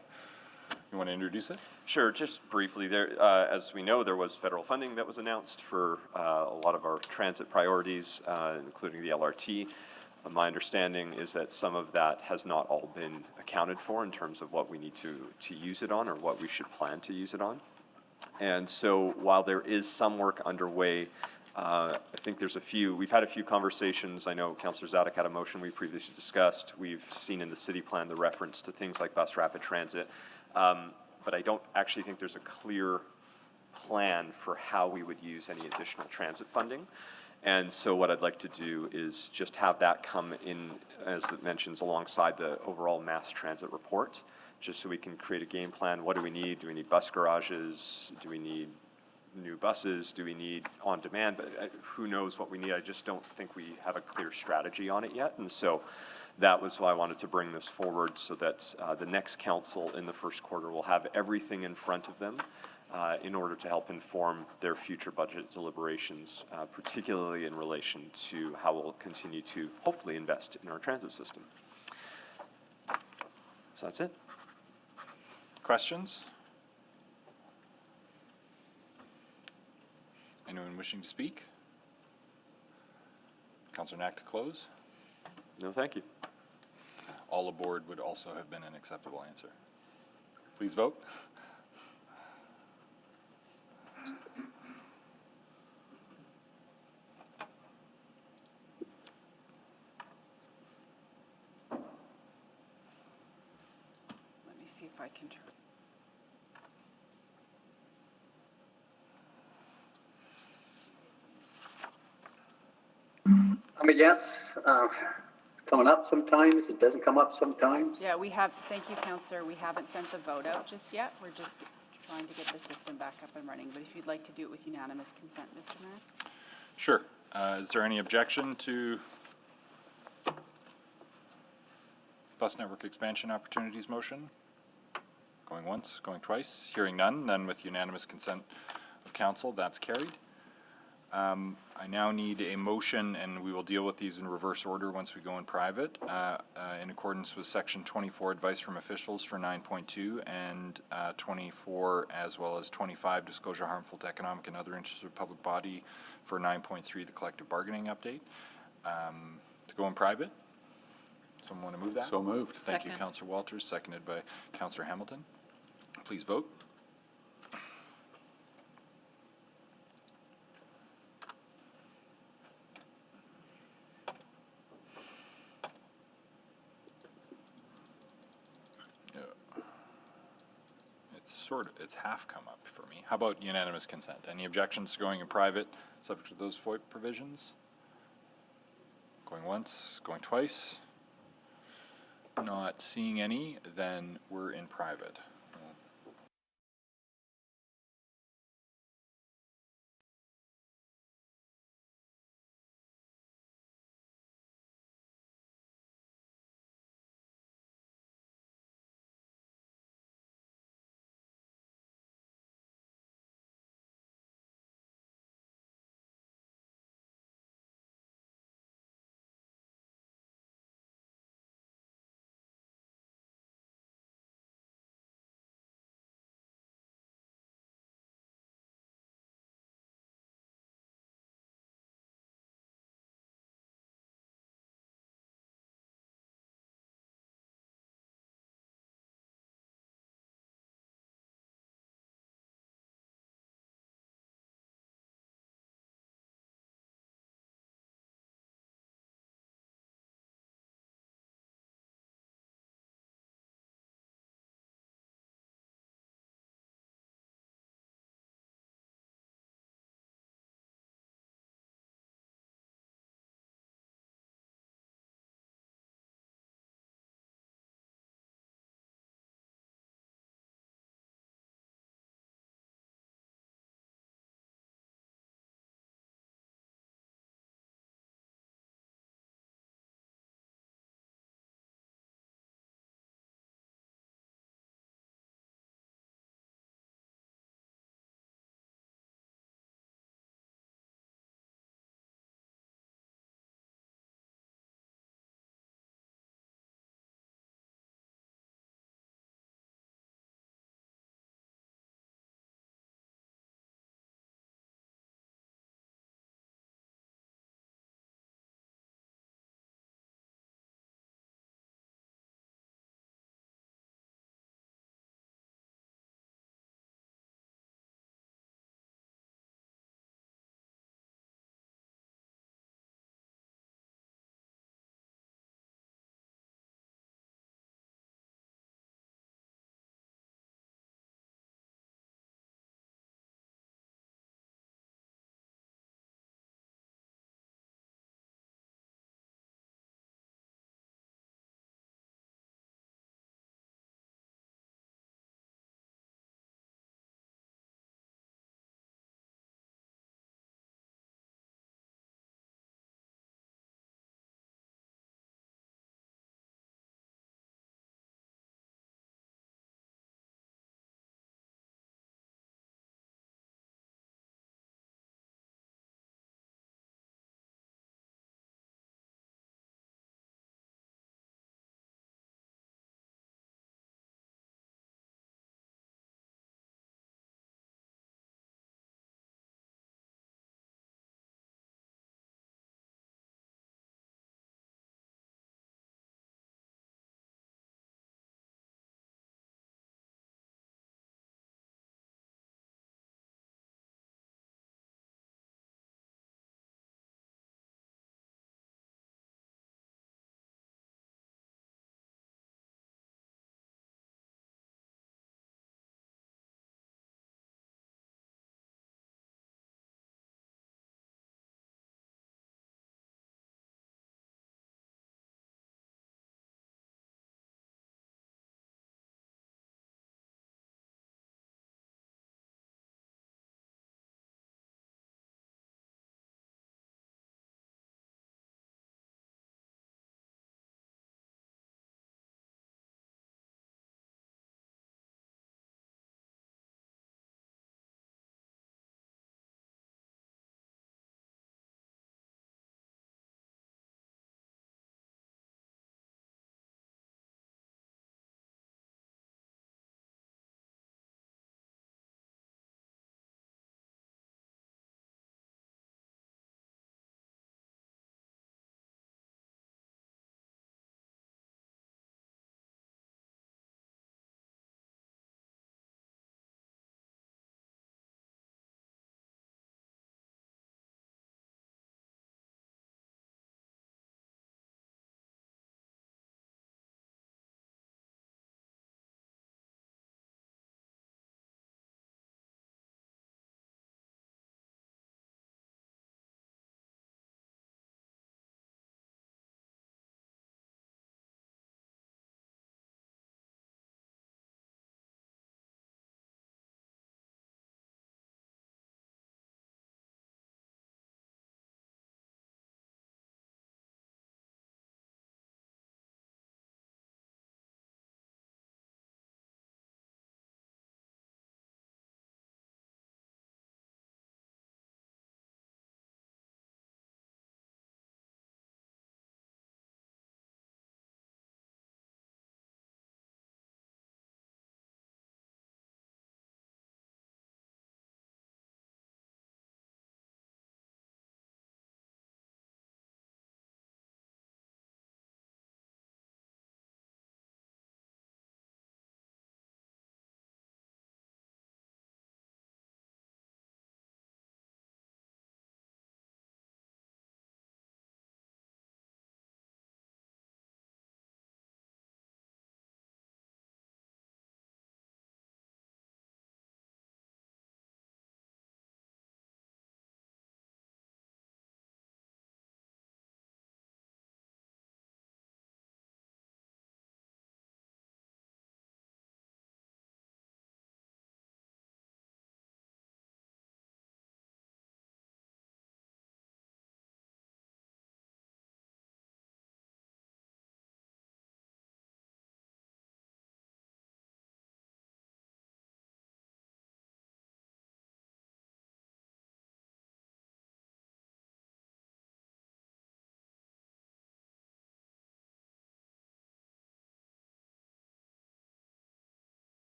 You want to introduce it? Sure, just briefly, there, as we know, there was federal funding that was announced for a lot of our transit priorities, including the LRT. My understanding is that some of that has not all been accounted for in terms of what we need to use it on or what we should plan to use it on. And so while there is some work underway, I think we've had a few conversations. I know Councillor Zadek had a motion we previously discussed. We've seen in the city plan the reference to things like bus rapid transit. But I don't actually think there's a clear plan for how we would use any additional transit funding. And so what I'd like to do is just have that come in, as it mentions, alongside the overall mass transit report, just so we can create a game plan. What do we need? Do we need bus garages? Do we need new buses? Do we need on demand? But who knows what we need? I just don't think we have a clear strategy on it yet. And so that was why I wanted to bring this forward, so that the next council in the first quarter will have everything in front of them in order to help inform their future budget deliberations, particularly in relation to how we'll continue to hopefully invest in our transit system. So that's it. Questions? Anyone wishing to speak? Councillor Knack to close? No, thank you. All aboard would also have been an acceptable answer. Please vote. Let me see if I can turn. I'm a yes. It's coming up sometimes, it doesn't come up sometimes. Yeah, thank you, Councillor. We haven't sent the vote out just yet. We're just trying to get the system back up and running. But if you'd like to do it with unanimous consent, Mr. Mayor? Sure. Is there any objection to bus network expansion opportunities motion? Going once, going twice, hearing none, then with unanimous consent of council, that's carried. I now need a motion, and we will deal with these in reverse order once we go in private, in accordance with section 24, advice from officials for 9.2, and 24, as well as 25, disclosure harmful to economic and other interests of the public body for 9.3, the collective bargaining update. To go in private, someone want to move that? So moved. Thank you, Councillor Walters, seconded by Councillor Hamilton. Please vote. It's half come up for me. How about unanimous consent? Any objections to going in private, subject to those FOIP provisions? Going once, going twice? Not seeing any, then we're in private.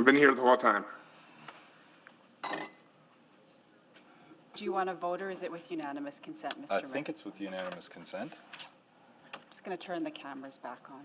I've been here the whole time. Do you want to vote, or is it with unanimous consent, Mr. I Mayor? think it's with unanimous consent. Just going to turn the cameras back on.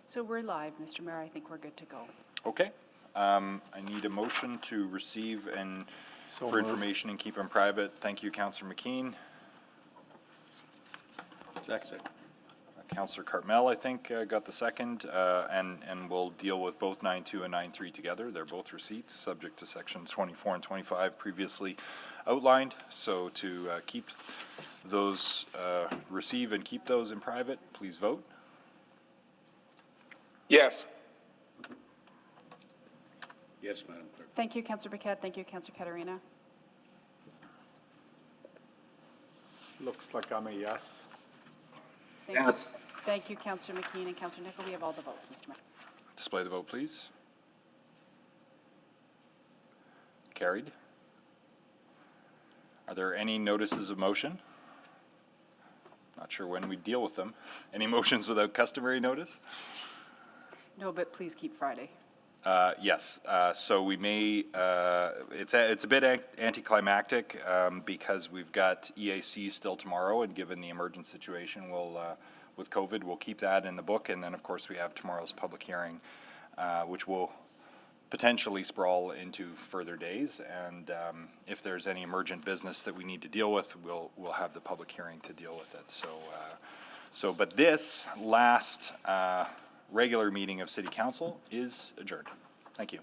So we're live, Mr. Mayor. I think we're good to go. Okay. I need a motion to receive and for information and keep in private. Thank you, Councillor McKean. Second. Councillor Cartmel, I think, got the second, and we'll deal with both 9.2 and 9.3 together. They're both receipts, subject to sections 24 and 25 previously outlined. So to keep those, receive and keep those in private, please vote. Yes. Yes, Madam Clerk. Thank you, Councillor Paquette. Thank you, Councillor Katarina. Looks like I'm a yes. Thank Yes. you. Thank you, Councillor McKean and Councillor Nickel. We have all the votes, Mr. Mayor. Display the vote, please. Carried. Are there any notices of motion? Not sure when we deal with them. Any motions without customary notice? No, but please keep Friday. Yes, so we may, it's a bit anticlimactic because we've got EAC still tomorrow, and given the emergent situation, we'll, with COVID, we'll keep that in the book, and then of course we have tomorrow's public hearing, which will potentially sprawl into further days, and if there's any emergent business that we need to deal with, we'll have the public hearing to deal with it. So, but this last regular meeting of City Council is adjourned. Thank you.